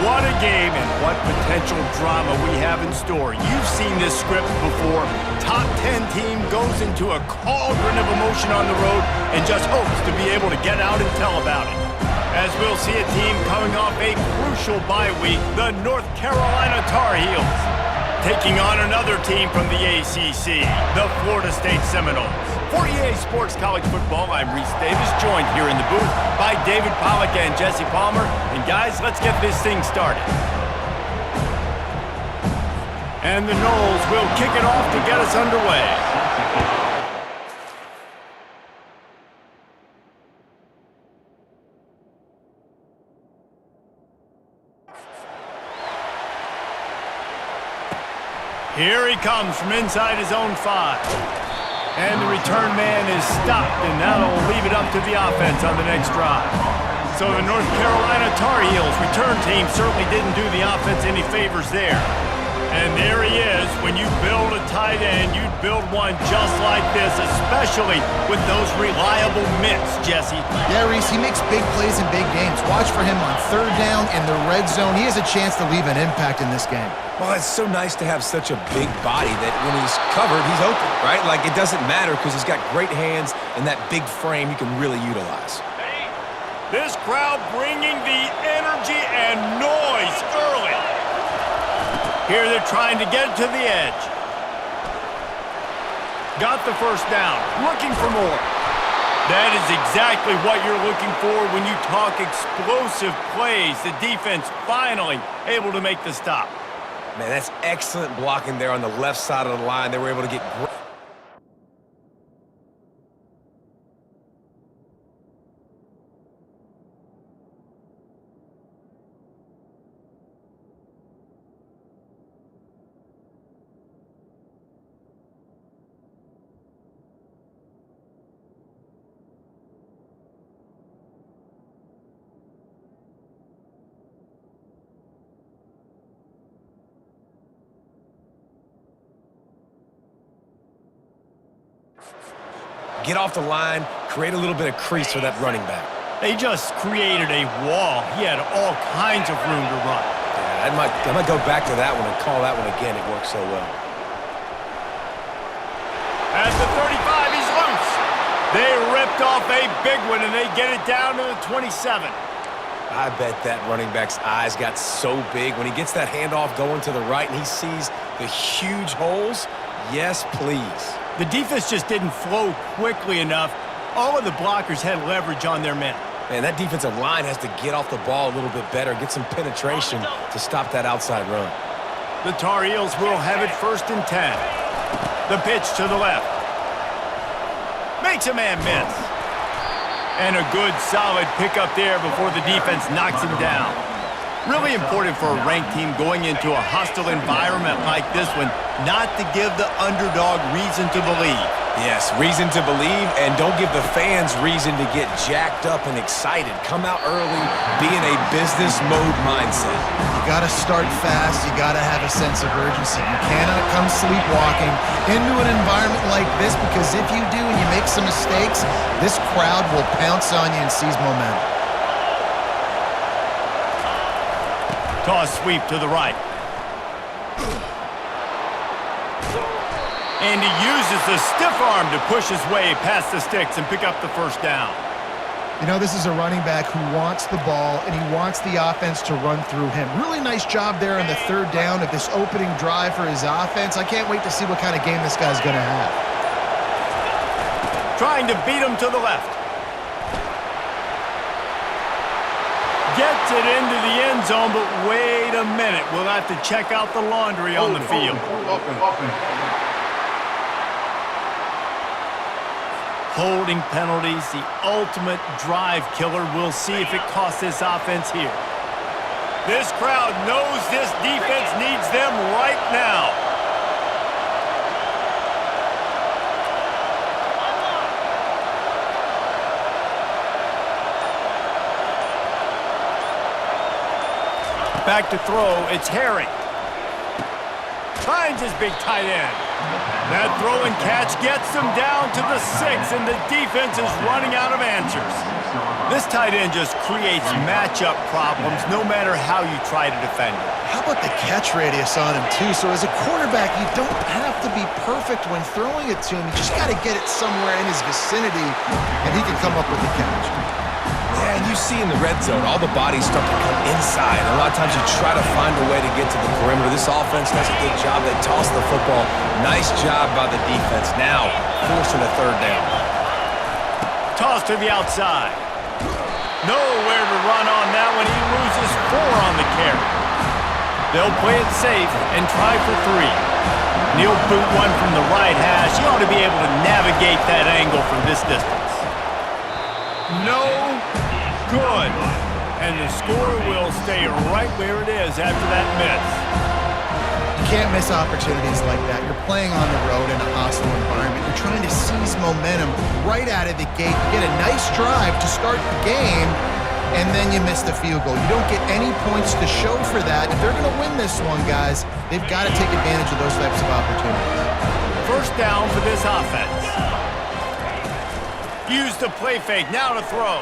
What a game and what potential drama we have in store. You've seen this script before. Top 10 team goes into a cauldron of emotion on the road and just hopes to be able to get out and tell about it. As we'll see a team coming off a crucial bye week, the North Carolina Tar Heels, taking on another team from the ACC, the Florida State Seminoles. For EA Sports College Football, I'm Reese Davis, joined here in the booth by David Pollack and Jesse Palmer. And guys, let's get this thing started. And the Noles will kick it off to get us underway. Here he comes from inside his own 5. And the return man is stopped, and that'll leave it up to the offense on the next drive. So the North Carolina Tar Heels return team certainly didn't do the offense any favors there. And there he is. When you build a tight end, you'd build one just like this, especially with those reliable mitts, Jesse. Yeah, Reese, he makes big plays in big games. Watch for him on third down in the red zone. He has a chance to leave an impact in this game. Well, it's so nice to have such a big body that when he's covered, he's open, right? Like, it doesn't matter because he's got great hands and that big frame you can really utilize. This crowd bringing the energy and noise early. Here they're trying to get to the edge. Got the first down, looking for more. That is exactly what you're looking for when you talk explosive plays. The defense finally able to make the stop. Man, that's excellent blocking there on the left side of the line. They were able to get great. Get off the line, create a little bit of crease for that running back. They just created a wall. He had all kinds of room to run. Yeah, I might go back to that one and call that one again. It worked so well. At the 35, he's loose. They ripped off a big one, and they get it down to the 27. I bet that running back's eyes got so big when he gets that handoff going to the right and he sees the huge holes. Yes, please. The defense just didn't flow quickly enough. All of the blockers had leverage on their men. Man, that defensive line has to get off the ball a little bit better, get some penetration to stop that outside run. The Tar Heels will have it 1st and 10. The pitch to the left. Makes a man miss. And a good, solid pickup there before the defense knocks him down. Really important for a ranked team going into a hostile environment like this one, not to give the underdog reason to believe. Yes, reason to believe, and don't give the fans reason to get jacked up and excited. Come out early, be in a business mode mindset. You got to start fast. You got to have a sense of urgency. You cannot come sleepwalking into an environment like this, because if you do and you make some mistakes, this crowd will pounce on you and seize momentum. Toss sweep to the right. And he uses the stiff arm to push his way past the sticks and pick up the first down. You know, this is a running back who wants the ball, and he wants the offense to run through him. Really nice job there on the third down of this opening drive for his offense. I can't wait to see what kind of game this guy's going to have. Trying to beat him to the left. Gets it into the end zone, but wait a minute. We'll have to check out the laundry on the field. Holding penalties, the ultimate drive killer. We'll see if it costs this offense here. This crowd knows this defense needs them right now. Back to throw, it's Harry. finds his big tight end. That throw and catch gets them down to the 6, and the defense is running out of answers. This tight end just creates matchup problems no matter how you try to defend it. How about the catch radius on him, too? So as a quarterback, you don't have to be perfect when throwing it to him. You just got to get it somewhere in his vicinity, and he can come up with the catch. Yeah, and you see in the red zone, all the bodies start to come inside. A lot of times you try to find a way to get to the perimeter. This offense does a good job. They toss the football. Nice job by the defense. Now, forcing a third down. Toss to the outside. Nowhere to run on that one. He loses 4 on the carry. They'll play it safe and try for 3. And he'll boot one from the right hash. He ought to be able to navigate that angle from this distance. No good. And the score will stay right where it is after that miss. You can't miss opportunities like that. You're playing on the road in a hostile environment. You're trying to seize momentum right out of the gate. You get a nice drive to start the game, and then you miss the field goal. You don't get any points to show for that. If they're going to win this one, guys, they've got to take advantage of those types of opportunities. First down for this offense. Use the play fake. Now to throw.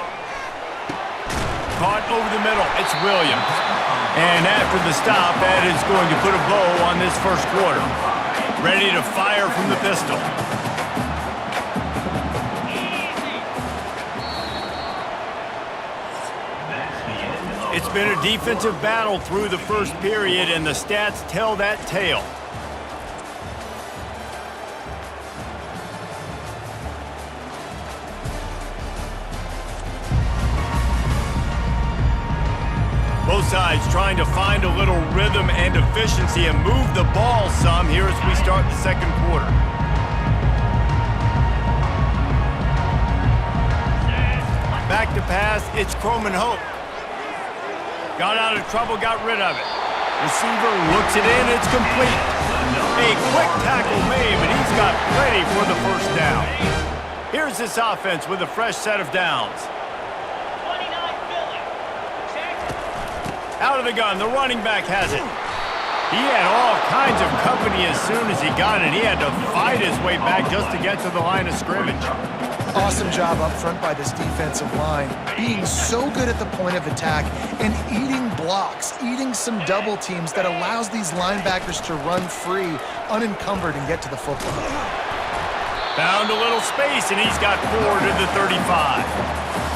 Caught over the middle. It's Williams. And after the stop, that is going to put a bow on this first quarter. Ready to fire from the pistol. It's been a defensive battle through the first period, and the stats tell that tale. Both sides trying to find a little rhythm and efficiency and move the ball some here as we start the second quarter. Back to pass, it's Holt. Got out of trouble, got rid of it. Receiver looks it in, it's complete. A quick tackle made, but he's got plenty for the first down. Here's this offense with a fresh set of downs. Out of the gun, the running back has it. He had all kinds of company as soon as he got it. He had to fight his way back just to get to the line of scrimmage. Awesome job up front by this defensive line, being so good at the point of attack and eating blocks, eating some double teams that allows these linebackers to run free, unencumbered, and get to the football. Found a little space, and he's got 4 to the 35.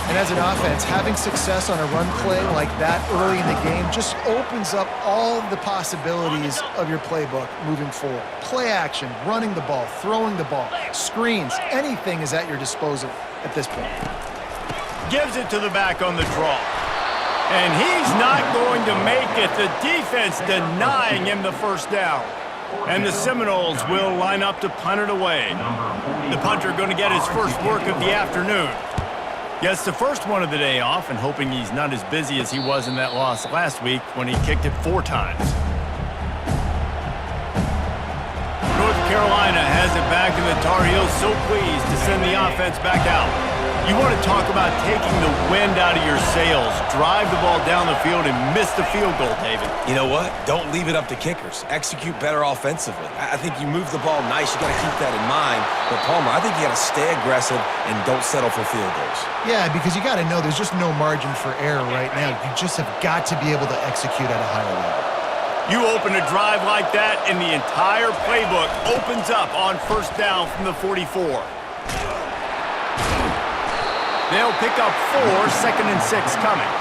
And as an offense, having success on a run play like that early in the game just opens up all the possibilities of your playbook moving forward. Play action, running the ball, throwing the ball, screens, anything is at your disposal at this point. Gives it to the back on the draw. And he's not going to make it. The defense denying him the first down. And the Seminoles will line up to punt it away. The punter going to get his first work of the afternoon. Gets the first one of the day off and hoping he's not as busy as he was in that loss last week when he kicked it 4 times. North Carolina has it back, and the Tar Heels so pleased to send the offense back out. You want to talk about taking the wind out of your sails. Drive the ball down the field and miss the field goal, David. You know what? Don't leave it up to kickers. Execute better offensively. I think you move the ball nice. You got to keep that in mind. But Palmer, I think you got to stay aggressive and don't settle for field goals. Yeah, because you got to know there's just no margin for error right now. You just have got to be able to execute at a higher level. You open a drive like that, and the entire playbook opens up on first down from the 44. They'll pick up 4, 2nd and 6 coming.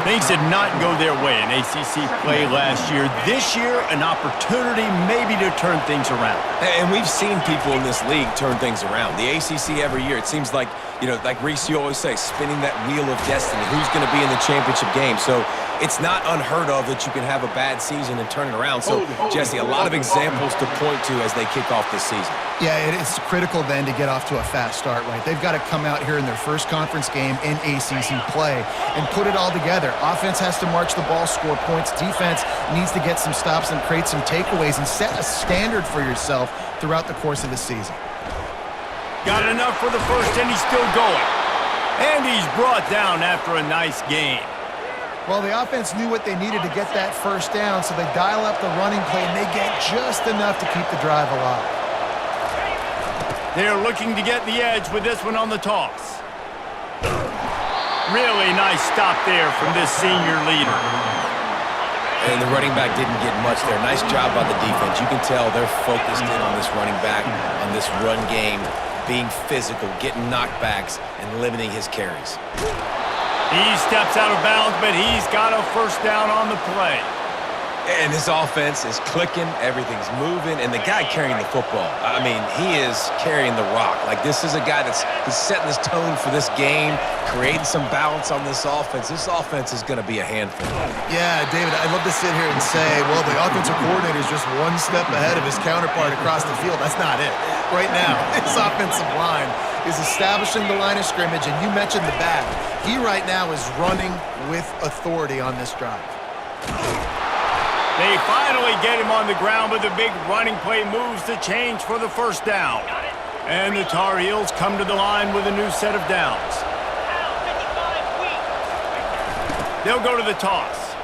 Things did not go their way in ACC play last year. This year, an opportunity maybe to turn things around. And we've seen people in this league turn things around. The ACC every year, it seems like, you know, like Reese, you always say, spinning that wheel of destiny. Who's going to be in the championship game? So it's not unheard of that you can have a bad season and turn it around. So, Jesse, a lot of examples to point to as they kick off this season. Yeah, it's critical then to get off to a fast start, right? They've got to come out here in their first conference game in ACC play and put it all together. Offense has to march the ball, score points. Defense needs to get some stops and create some takeaways and set a standard for yourself throughout the course of the season. Got enough for the first, and he's still going. And he's brought down after a nice gain. Well, the offense knew what they needed to get that first down, so they dial up the running play, and they get just enough to keep the drive alive. They're looking to get the edge with this one on the toss. Really nice stop there from this senior leader. And the running back didn't get much there. Nice job by the defense. You can tell they're focused in on this running back, on this run game, being physical, getting knockbacks, and limiting his carries. He steps out of bounds, but he's got a first down on the play. And this offense is clicking, everything's moving, and the guy carrying the football, I mean, he is carrying the rock. Like, this is a guy he's setting this tone for this game, creating some balance on this offense. This offense is going to be a handful. Yeah, David, I'd love to sit here and say, well, the offensive coordinator is just one step ahead of his counterpart across the field. That's not it. Right now, his offensive line is establishing the line of scrimmage, and you mentioned the back. He right now is running with authority on this drive. They finally get him on the ground, but the big running play moves the change for the first down. And the Tar Heels come to the line with a new set of downs. They'll go to the toss.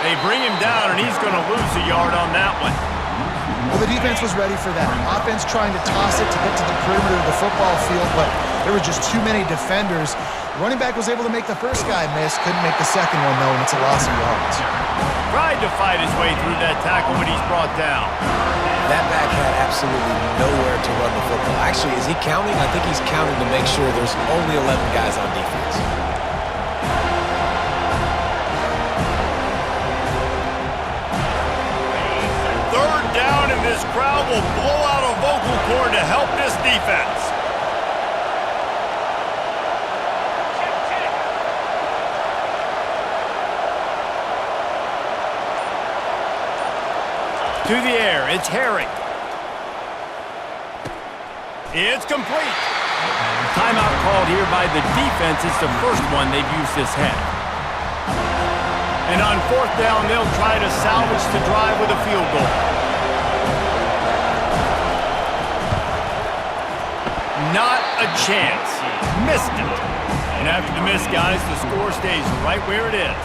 They bring him down, and he's going to lose a yard on that one. Well, the defense was ready for that. Offense trying to toss it to get to the perimeter of the football field, but there were just too many defenders. Running back was able to make the first guy miss, couldn't make the second one, though, and it's a loss of yards. Tried to fight his way through that tackle, but he's brought down. That back had absolutely nowhere to run the football. Actually, is he counting? I think he's counting to make sure there's only 11 guys on defense. Third down, and this crowd will blow out a vocal cord to help this defense. To the air, it's Herring. It's complete. Timeout called here by the defense. It's the first one they've used this half. And on fourth down, they'll try to salvage the drive with a field goal. Not a chance. Missed it. And after the miss, guys, the score stays right where it is.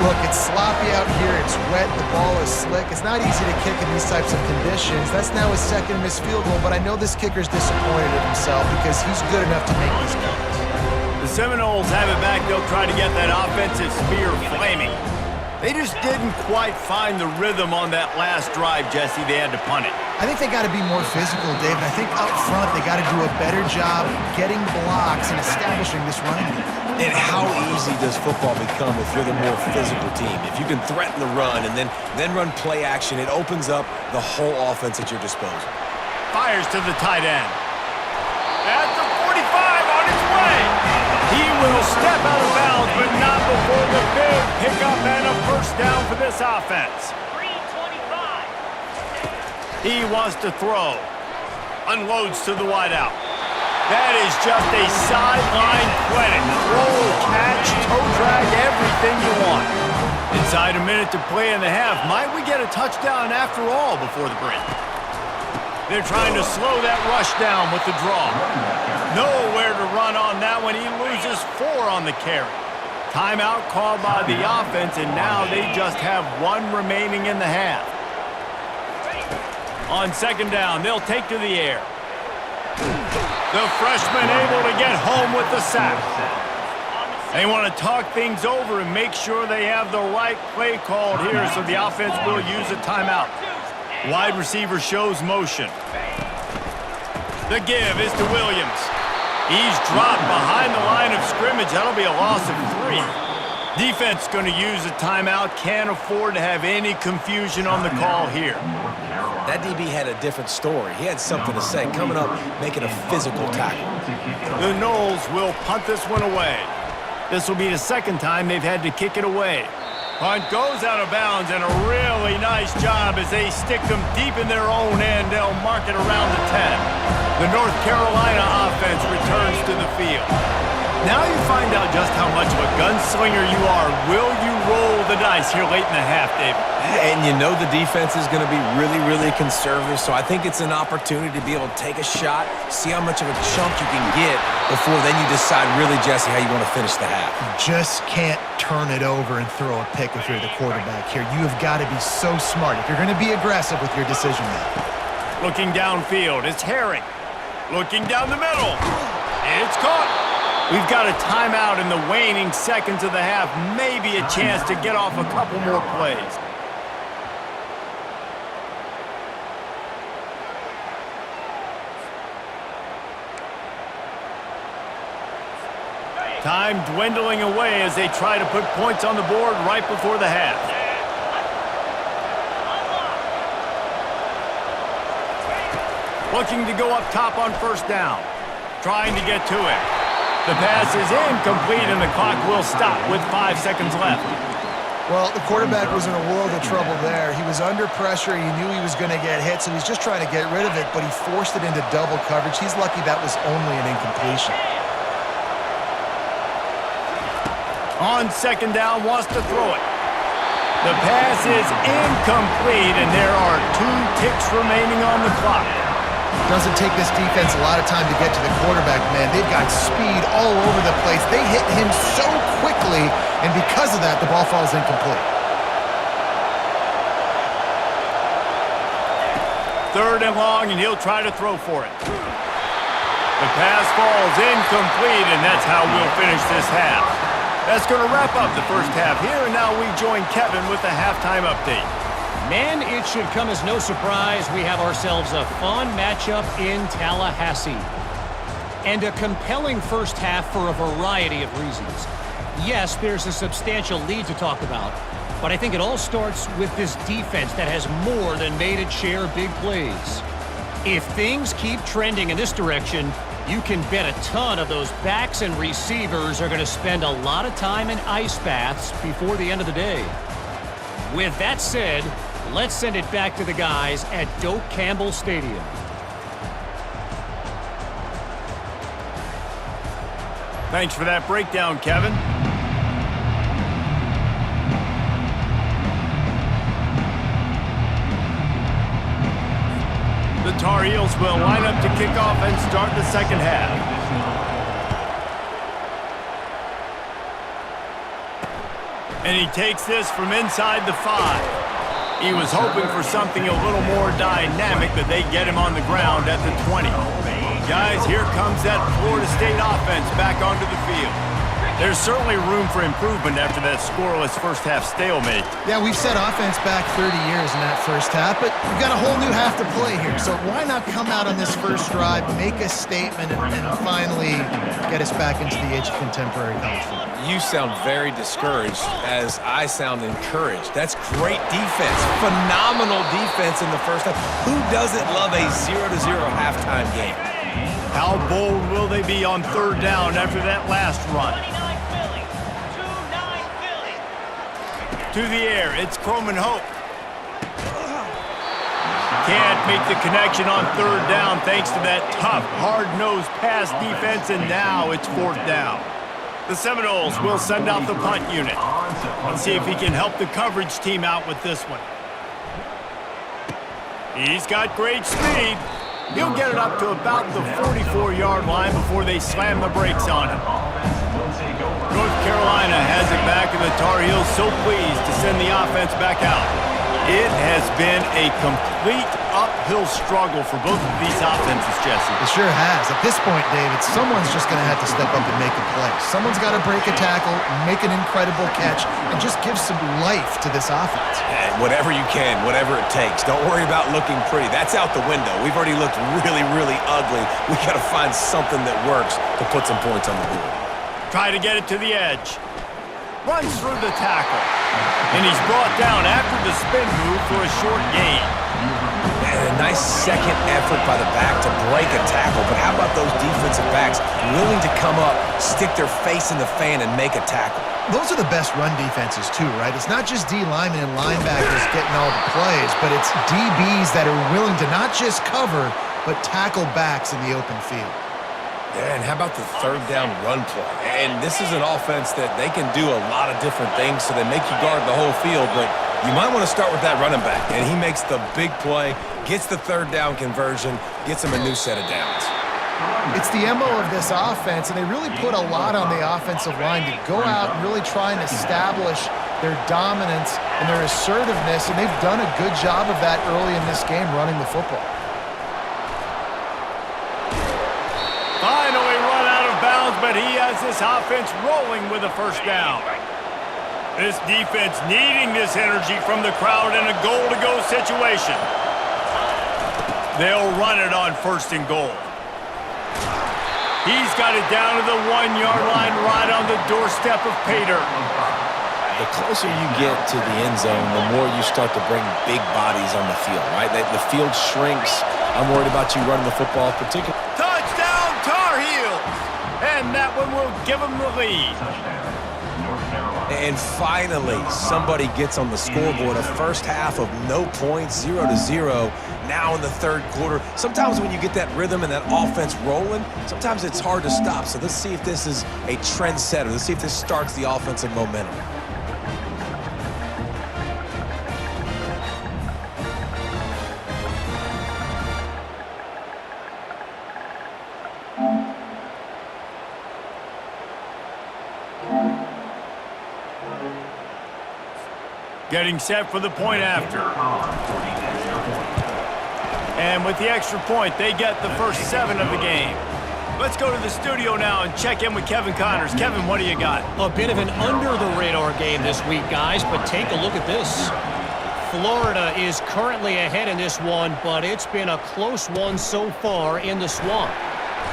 Look, it's sloppy out here. It's wet. The ball is slick. It's not easy to kick in these types of conditions. That's now his second missed field goal, but I know this kicker's disappointed in himself because he's good enough to make these kicks. The Seminoles have it back. They'll try to get that offensive spear flaming. They just didn't quite find the rhythm on that last drive, Jesse. They had to punt it. I think they got to be more physical, David. I think up front they got to do a better job getting blocks and establishing this running game. And how easy does football become if you're the more physical team? If you can threaten the run and then run play action, it opens up the whole offense at your disposal. Fires to the tight end. At the 45 on his way. He will step out of bounds, but not before the big pickup and a first down for this offense. He wants to throw. Unloads to the wideout. That is just a sideline credit. Throw, catch, toe drag, everything you want. Inside a minute to play in the half. Might we get a touchdown after all before the break? They're trying to slow that rush down with the draw. Nowhere to run on that one. He loses 4 on the carry. Timeout called by the offense, and now they just have 1 remaining in the half. On second down, they'll take to the air. The freshman able to get home with the sack. They want to talk things over and make sure they have the right play called here, so the offense will use a timeout. Wide receiver shows motion. The give is to Williams. He's dropped behind the line of scrimmage. That'll be a loss of 3. Defense going to use a timeout. Can't afford to have any confusion on the call here. That DB had a different story. He had something to say, coming up, making a physical tackle. The Noles will punt this one away. This will be the second time they've had to kick it away. Punt goes out of bounds, and a really nice job as they stick them deep in their own end. They'll mark it around the 10. The North Carolina offense returns to the field. Now you find out just how much of a gunslinger you are. Will you roll the dice? guys here late in the half, David. And you know the defense is going to be really, really conservative, so I think it's an opportunity to be able to take a shot, see how much of a chunk you can get before then you decide really, Jesse, how you want to finish the half. You just can't turn it over and throw a pick if you're the quarterback here. You have got to be so smart if you're going to be aggressive with your decision making. Looking downfield, it's Herring. Looking down the middle. It's caught. We've got a timeout in the waning seconds of the half. Maybe a chance to get off a couple more plays. Time dwindling away as they try to put points on the board right before the half. Looking to go up top on first down. Trying to get to it. The pass is incomplete and the clock will stop with 5 seconds left. Well, the quarterback was in a world of trouble there. He was under pressure. He knew he was going to get hit, so he's just trying to get rid of it, but he forced it into double coverage. He's lucky that was only an incompletion. On second down, wants to throw it. The pass is incomplete, and there are 2 ticks remaining on the clock. Doesn't take this defense a lot of time to get to the quarterback, man. They've got speed all over the place. They hit him so quickly, and because of that, the ball falls incomplete. 3rd and long, and he'll try to throw for it. The pass falls incomplete, and that's how we'll finish this half. That's going to wrap up the first half here, and now we join Kevin with the halftime update. Man, it should come as no surprise we have ourselves a fun matchup in Tallahassee. And a compelling first half for a variety of reasons. Yes, there's a substantial lead to talk about, but I think it all starts with this defense that has more than made its share of big plays. If things keep trending in this direction, you can bet a ton of those backs and receivers are going to spend a lot of time in ice baths before the end of the day. With that said, let's send it back to the guys at Doak Campbell Stadium. Thanks for that breakdown, Kevin. The Tar Heels will line up to kick off and start the second half. And he takes this from inside the 5. He was hoping for something a little more dynamic, but they get him on the ground at the 20. Guys, here comes that Florida State offense back onto the field. There's certainly room for improvement after that scoreless first-half stalemate. Yeah, we've set offense back 30 years in that first half, but we've got a whole new half to play here. So why not come out on this first drive, make a statement, and finally get us back into the age of contemporary college football? You sound very discouraged as I sound encouraged. That's great defense. Phenomenal defense in the first half. Who doesn't love a 0-0 halftime game? How bold will they be on 3rd down after that last run? To the air, it's Croman Hope. Can't make the connection on 3rd down thanks to that tough, hard-nosed pass defense, and now it's 4th down. The Seminoles will send out the punt unit. Let's see if he can help the coverage team out with this one. He's got great speed. He'll get it up to about the 44-yard line before they slam the brakes on him. North Carolina has it back, and the Tar Heels so pleased to send the offense back out. It has been a complete uphill struggle for both of these offenses, Jesse. It sure has. At this point, David, someone's just going to have to step up and make a play. Someone's got to break a tackle, make an incredible catch, and just give some life to this offense. And whatever you can, whatever it takes. Don't worry about looking pretty. That's out the window. We've already looked really, really ugly. We got to find something that works to put some points on the board. Try to get it to the edge. Runs through the tackle. And he's brought down after the spin move for a short gain. And a nice second effort by the back to break a tackle. But how about those defensive backs willing to come up, stick their face in the fan, and make a tackle? Those are the best run defenses too, right? It's not just D linemen and linebackers getting all the plays, but it's DBs that are willing to not just cover, but tackle backs in the open field. Yeah, and how about the third down run play? And this is an offense that they can do a lot of different things, so they make you guard the whole field, but you might want to start with that running back. And he makes the big play, gets the third down conversion, gets him a new set of downs. It's the MO of this offense, and they really put a lot on the offensive line to go out and really try and establish their dominance and their assertiveness, and they've done a good job of that early in this game running the football. Finally run out of bounds, but he has this offense rolling with a first down. This defense needing this energy from the crowd in a goal-to-go situation. They'll run it on 1st and goal. He's got it down to the 1-yard line right on the doorstep of pay dirt. The closer you get to the end zone, the more you start to bring big bodies on the field, right? The field shrinks. I'm worried about you running the football, particularly. Touchdown, Tar Heels! And that one will give them the lead. And finally, somebody gets on the scoreboard. A first half of no points, 0-0. Now in the third quarter. Sometimes when you get that rhythm and that offense rolling, sometimes it's hard to stop. So let's see if this is a trendsetter. Let's see if this starts the offensive momentum. Getting set for the point after. And with the extra point, they get the first 7 of the game. Let's go to the studio now and check in with Kevin Connors. Kevin, what do you got? A bit of an under-the-radar game this week, guys, but take a look at this. Florida is currently ahead in this one, but it's been a close one so far in the Swamp.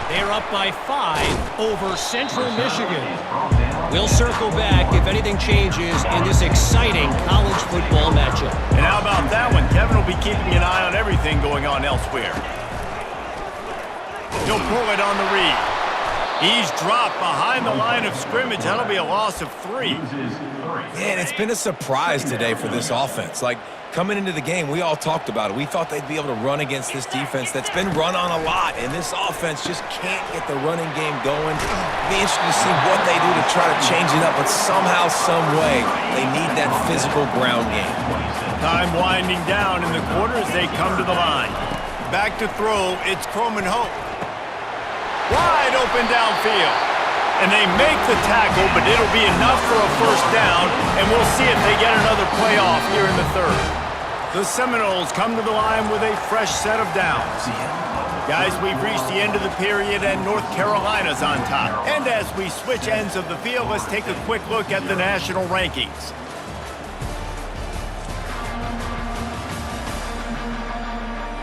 They're up by 5 over Central Michigan. We'll circle back if anything changes in this exciting college football matchup. And how about that one? Kevin will be keeping an eye on everything going on elsewhere. He'll pull it on the read. He's dropped behind the line of scrimmage. That'll be a loss of 3. Man, it's been a surprise today for this offense. Like, coming into the game, we all talked about it. We thought they'd be able to run against this defense that's been run on a lot, and this offense just can't get the running game going. It'll be interesting to see what they do to try to change it up, but somehow, some way, they need that physical ground game. Time winding down in the quarter as they come to the line. Back to throw, it's Croman Hope. Wide open downfield. And they make the tackle, but it'll be enough for a first down, and we'll see if they get another play off here in the third. The Seminoles come to the line with a fresh set of downs. Guys, we've reached the end of the period, and North Carolina's on top. And as we switch ends of the field, let's take a quick look at the national rankings.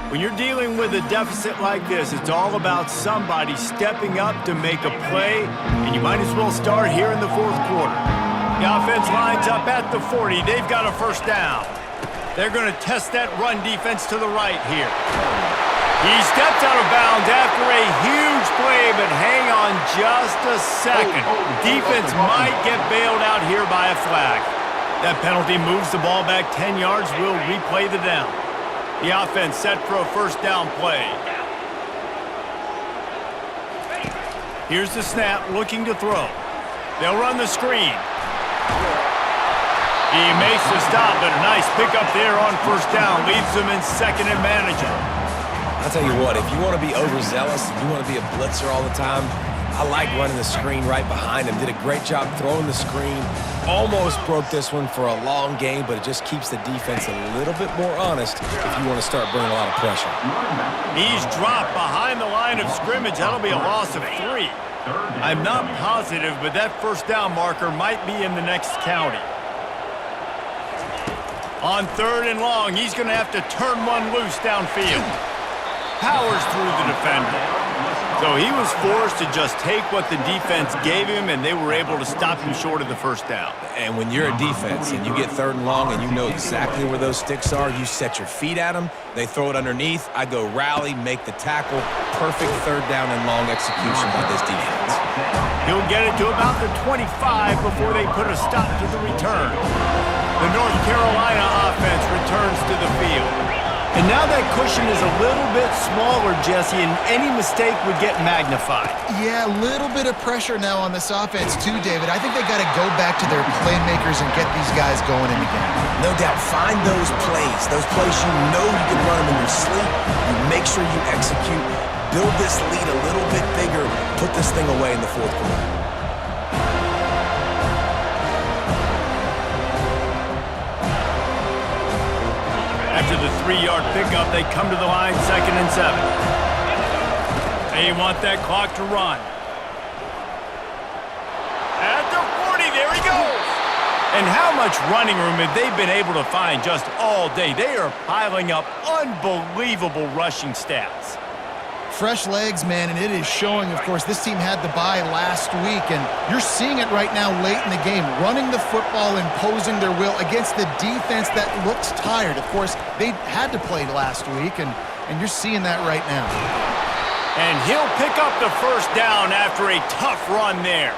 When you're dealing with a deficit like this, it's all about somebody stepping up to make a play, and you might as well start here in the fourth quarter. The offense lines up at the 40. They've got a first down. They're going to test that run defense to the right here. He steps out of bounds after a huge play, but hang on just a second. Defense might get bailed out here by a flag. That penalty moves the ball back 10 yards. We'll replay the down. The offense set for a first down play. Here's the snap, looking to throw. They'll run the screen. He makes the stop, but a nice pickup there on first down. Leaves them in second and manageable. I'll tell you what, if you want to be overzealous, if you want to be a blitzer all the time, I like running the screen right behind him. Did a great job throwing the screen. Almost broke this one for a long game, but it just keeps the defense a little bit more honest if you want to start bringing a lot of pressure. He's dropped behind the line of scrimmage. That'll be a loss of 3. I'm not positive, but that first down marker might be in the next county. On 3rd and long, he's going to have to turn one loose downfield. Powers through the defender. So he was forced to just take what the defense gave him, and they were able to stop him short of the first down. And when you're a defense and you get 3rd and long and you know exactly where those sticks are, you set your feet at them, they throw it underneath, I go rally, make the tackle. Perfect 3rd down and long execution by this defense. He'll get it to about the 25 before they put a stop to the return. The North Carolina offense returns to the field. And now that cushion is a little bit smaller, Jesse, and any mistake would get magnified. Yeah, a little bit of pressure now on this offense too, David. I think they got to go back to their playmakers and get these guys going in the game. No doubt. Find those plays you know you can run them in your sleep. You make sure you execute. Build this lead a little bit bigger. Put this thing away in the fourth quarter. After the 3-yard pickup, they come to the line, 2nd and 7. They want that clock to run. At the 40, there he goes. And how much running room have they been able to find just all day? They are piling up unbelievable rushing stats. Fresh legs, man, and it is showing, of course. This team had the bye last week, and you're seeing it right now late in the game. Running the football, imposing their will against the defense that looks tired. Of course, they had to play last week, and you're seeing that right now. And he'll pick up the first down after a tough run there.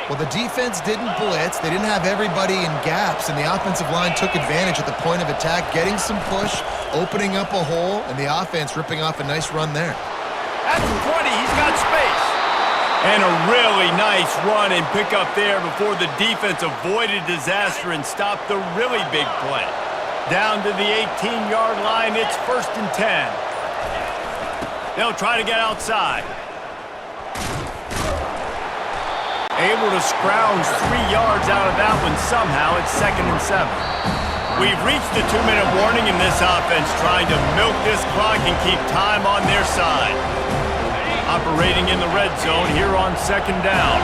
Well, the defense didn't blitz. They didn't have everybody in gaps, and the offensive line took advantage at the point of attack, getting some push, opening up a hole, and the offense ripping off a nice run there. At the 20, he's got space. And a really nice run and pick up there before the defense avoided disaster and stopped the really big play. Down to the 18-yard line, it's 1st and 10. They'll try to get outside. Able to scrounge 3 yards out of that one somehow. It's 2nd and 7. We've reached the 2-minute warning in this offense, trying to milk this clock and keep time on their side. Operating in the red zone here on 2nd down.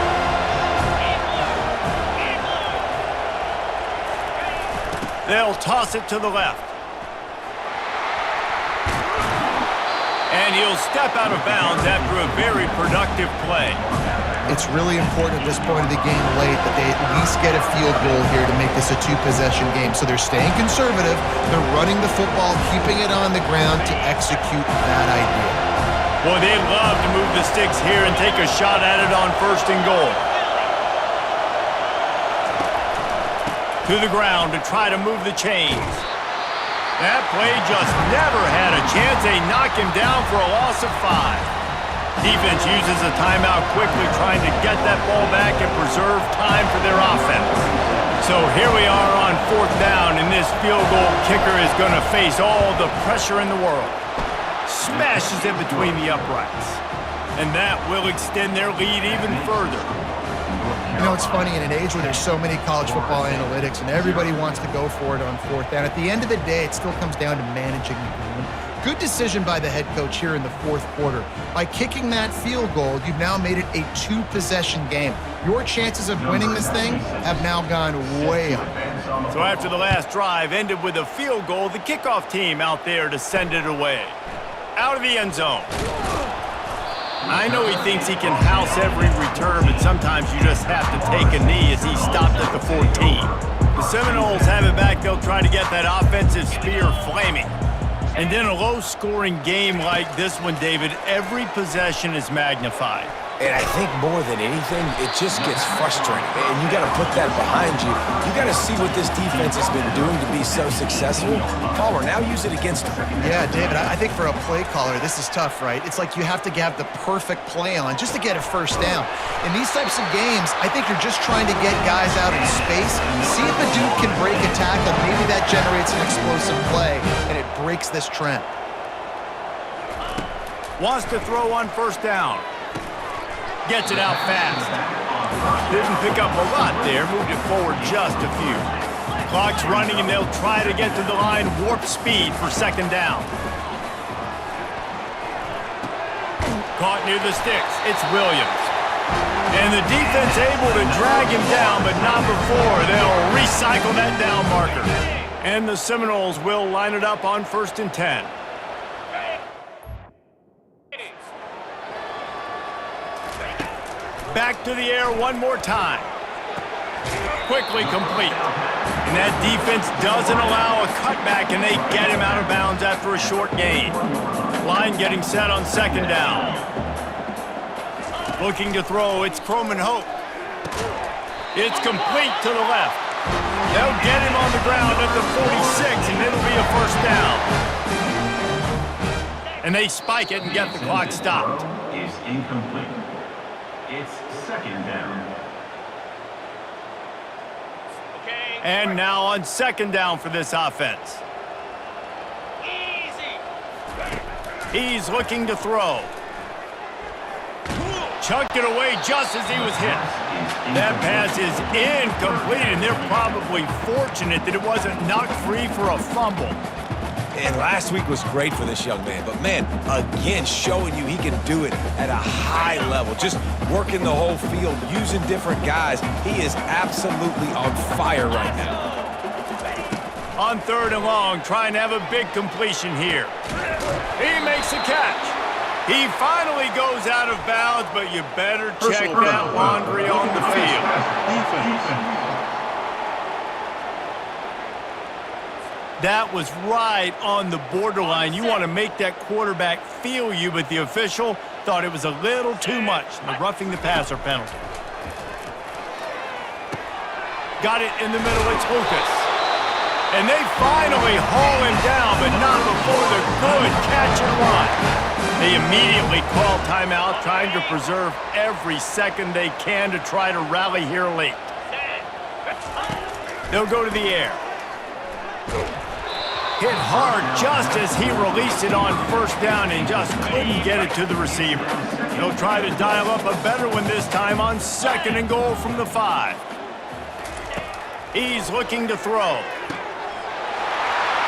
They'll toss it to the left. And he'll step out of bounds after a very productive play. It's really important at this point of the game late that they at least get a field goal here to make this a 2-possession game. So they're staying conservative. They're running the football, keeping it on the ground to execute that idea. Boy, they love to move the sticks here and take a shot at it on 1st and goal. To the ground to try to move the chains. That play just never had a chance. They knock him down for a loss of 5. Defense uses a timeout quickly, trying to get that ball back and preserve time for their offense. So here we are on 4th down, and this field goal kicker is going to face all the pressure in the world. Smashes it between the uprights. And that will extend their lead even further. You know, it's funny, in an age where there's so many college football analytics and everybody wants to go for it on 4th down, at the end of the day, it still comes down to managing the game. Good decision by the head coach here in the 4th quarter. By kicking that field goal, you've now made it a 2-possession game. Your chances of winning this thing have now gone way up. So after the last drive ended with a field goal, the kickoff team out there to send it away. Out of the end zone. I know he thinks he can house every return, but sometimes you just have to take a knee as he stopped at the 14. The Seminoles have it back. They'll try to get that offensive spear flaming. And in a low-scoring game like this one, David, every possession is magnified. And I think more than anything, it just gets frustrating. And you got to put that behind you. You got to see what this defense has been doing to be so successful. Fowler, now use it against them. Yeah, David, I think for a play caller, this is tough, right? It's like you have to have the perfect play on just to get a 1st down. In these types of games, I think you're just trying to get guys out in space, see if a dude can break a tackle. Maybe that generates an explosive play, and it breaks this trend. Wants to throw on 1st down. Gets it out fast. Didn't pick up a lot there. Moved it forward just a few. Clock's running, and they'll try to get to the line warp speed for 2nd down. Caught near the sticks. It's Williams. And the defense able to drag him down, but not before. They'll recycle that down marker. And the Seminoles will line it up on 1st and 10. Back to the air one more time. Quickly complete. And that defense doesn't allow a cutback, and they get him out of bounds after a short gain. Line getting set on 2nd down. Looking to throw, it's Croman Hope. It's complete to the left. They'll get him on the ground at the 46, and it'll be a 1st down. And they spike it and get the clock stopped. Is incomplete. It's second down. And now on second down for this offense. He's looking to throw. Chucked it away just as he was hit. That pass is incomplete, and they're probably fortunate that it wasn't knocked free for a fumble. And last week was great for this young man. But, man, again, showing you he can do it at a high level. Just working the whole field, using different guys. He is absolutely on fire right now. On third and long, trying to have a big completion here. He makes a catch. He finally goes out of bounds, but you better check that laundry on the field. That was right on the borderline. You want to make that quarterback feel you, but the official thought it was a little too much. The roughing the passer penalty. Got it in the middle. It's Lucas. And they finally haul him down, but not before the good catch and run. They immediately call timeout, trying to preserve every second they can to try to rally here late. They'll go to the air. Hit hard just as he released it on first down and just couldn't get it to the receiver. They'll try to dial up a better one this time on second and goal from the 5. He's looking to throw.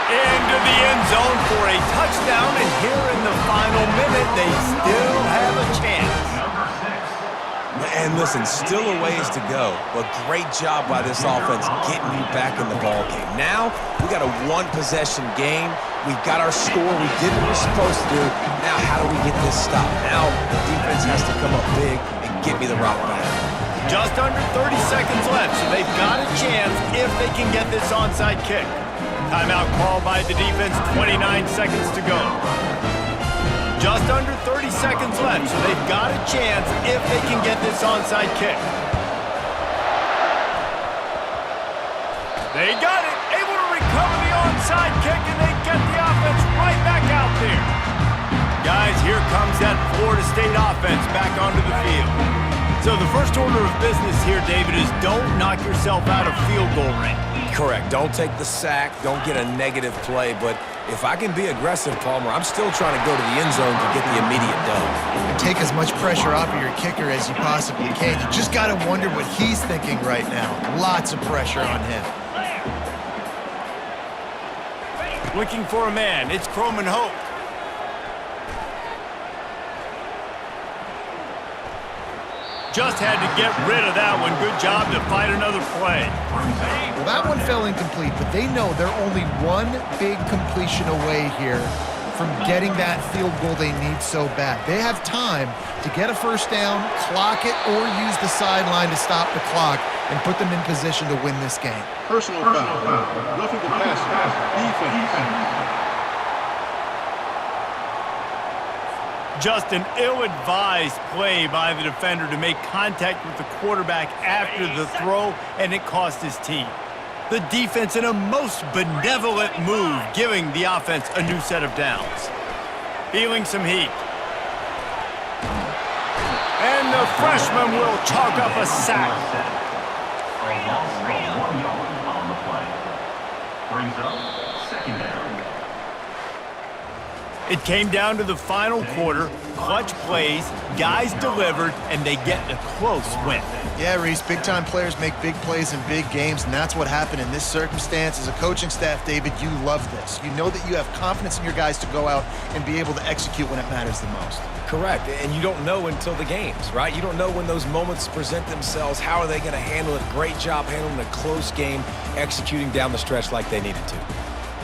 Into the end zone for a touchdown, and here in the final minute, they still have a chance. And listen, still a ways to go, but great job by this offense getting you back in the ball game. Now, we got a one-possession game. We got our score. We did what we're supposed to do. Now, how do we get this stopped? Now, the defense has to come up big and get me the rock back. Just under 30 seconds left, so they've got a chance if they can get this onside kick. Timeout called by the defense, 29 seconds to go. Just under 30 seconds left, so they've got a chance if they can get this onside kick. They got it, able to recover the onside kick, and they get the offense right back out there. Guys, here comes that Florida State offense back onto the field. So the first order of business here, David, is don't knock yourself out of field goal range. Correct. Don't take the sack. Don't get a negative play. But if I can be aggressive, Palmer, I'm still trying to go to the end zone to get the immediate dub. And take as much pressure off of your kicker as you possibly can. You just got to wonder what he's thinking right now. Lots of pressure on him. Looking for a man. It's Holt. Just had to get rid of that one. Good job to fight another play. Well, that one fell incomplete, but they know they're only one big completion away here from getting that field goal they need so bad. They have time to get a first down, clock it, or use the sideline to stop the clock and put them in position to win this game. Personal foul. Roughing the passer. Defense. Just an ill-advised play by the defender to make contact with the quarterback after the throw, and it cost his team. The defense in a most benevolent move, giving the offense a new set of downs. Feeling some heat. And the freshman will chalk up a sack. A loss of 1 yard on the play. Brings up second down. It came down to the final quarter, clutch plays, guys delivered, and they get a close win. Yeah, Reese, big-time players make big plays in big games, and that's what happened in this circumstance. As a coaching staff, David, you love this. You know that you have confidence in your guys to go out and be able to execute when it matters the most. Correct, and you don't know until the games, right? You don't know when those moments present themselves. How are they going to handle it? Great job handling a close game, executing down the stretch like they needed to.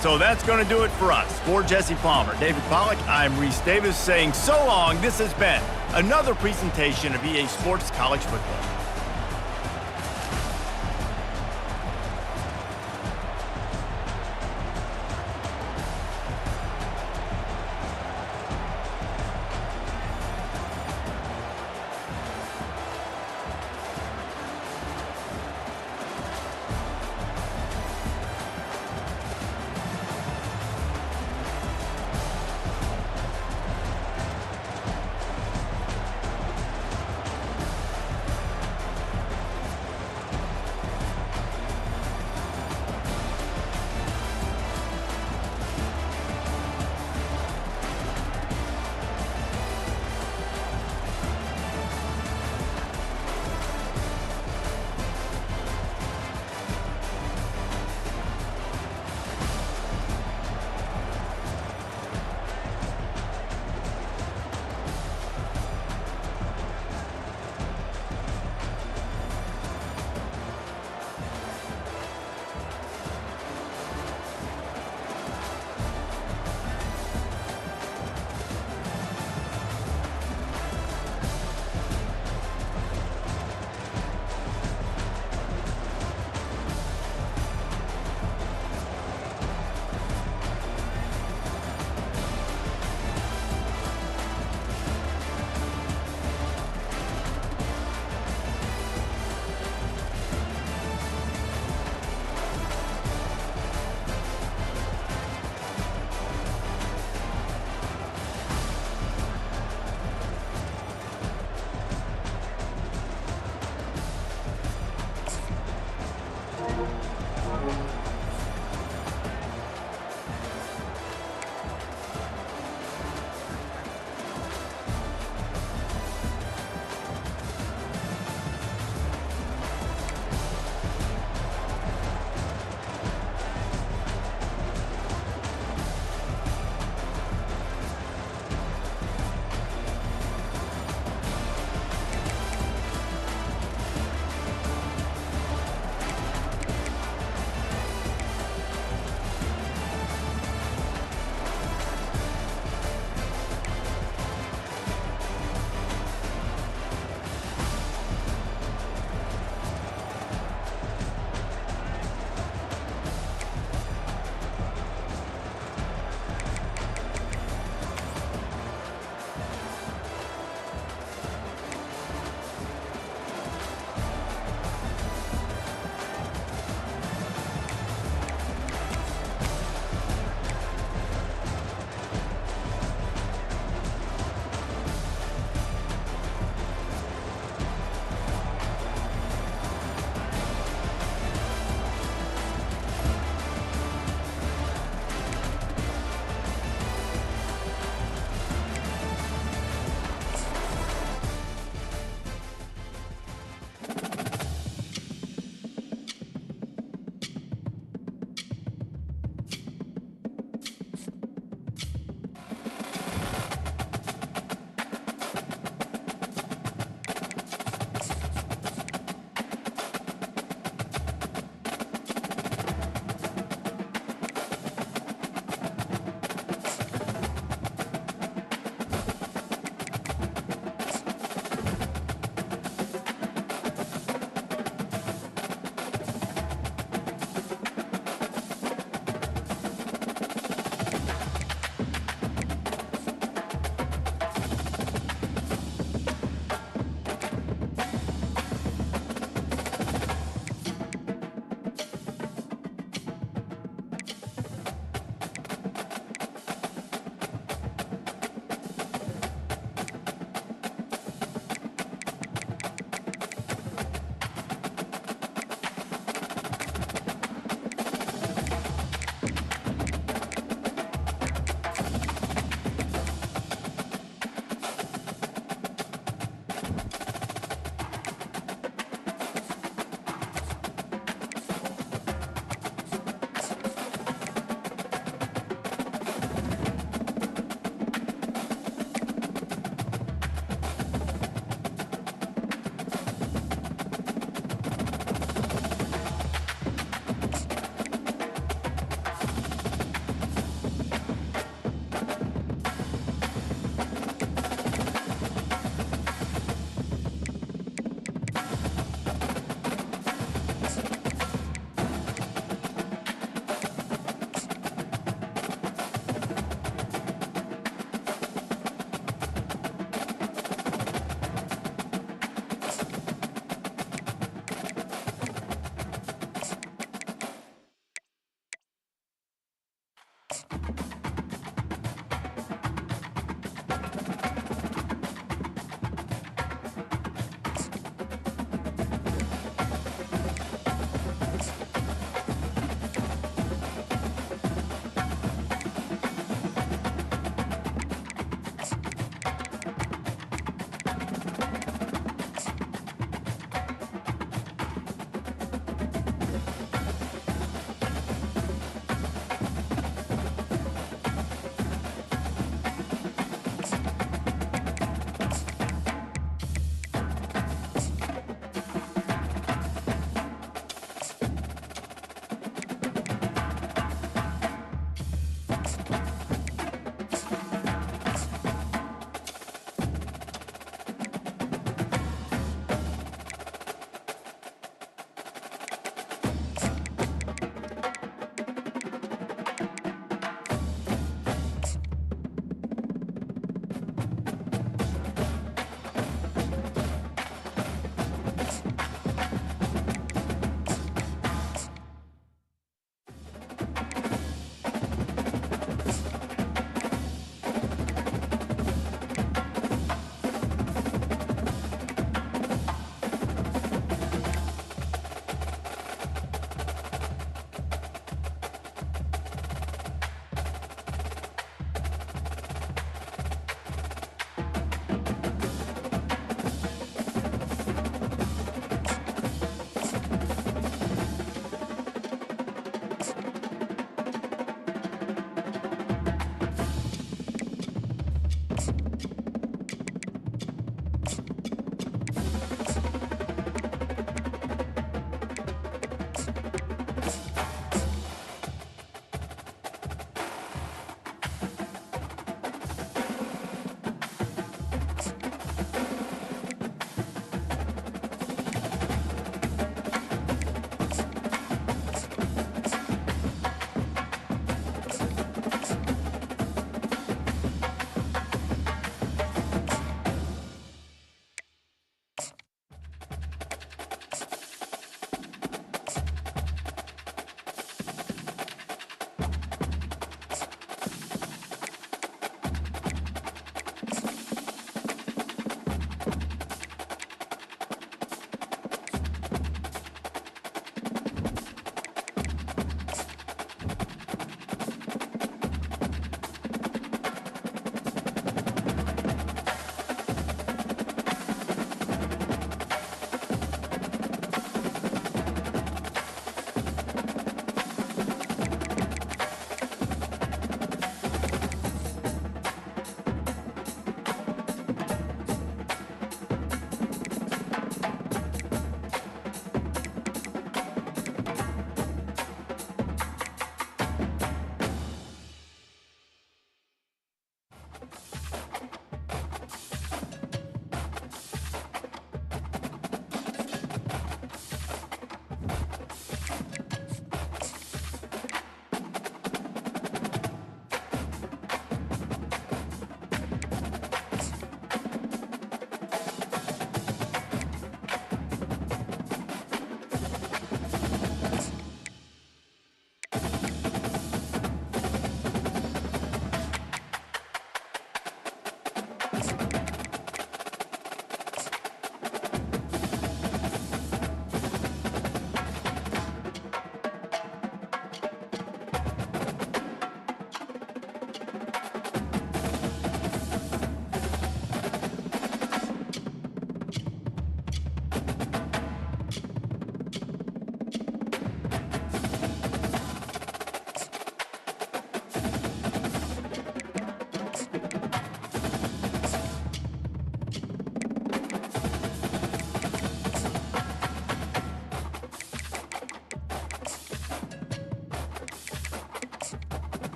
So that's going to do it for us. For Jesse Palmer, David Pollack, I'm Reese Davis saying so long. This has been another presentation of EA Sports College Football.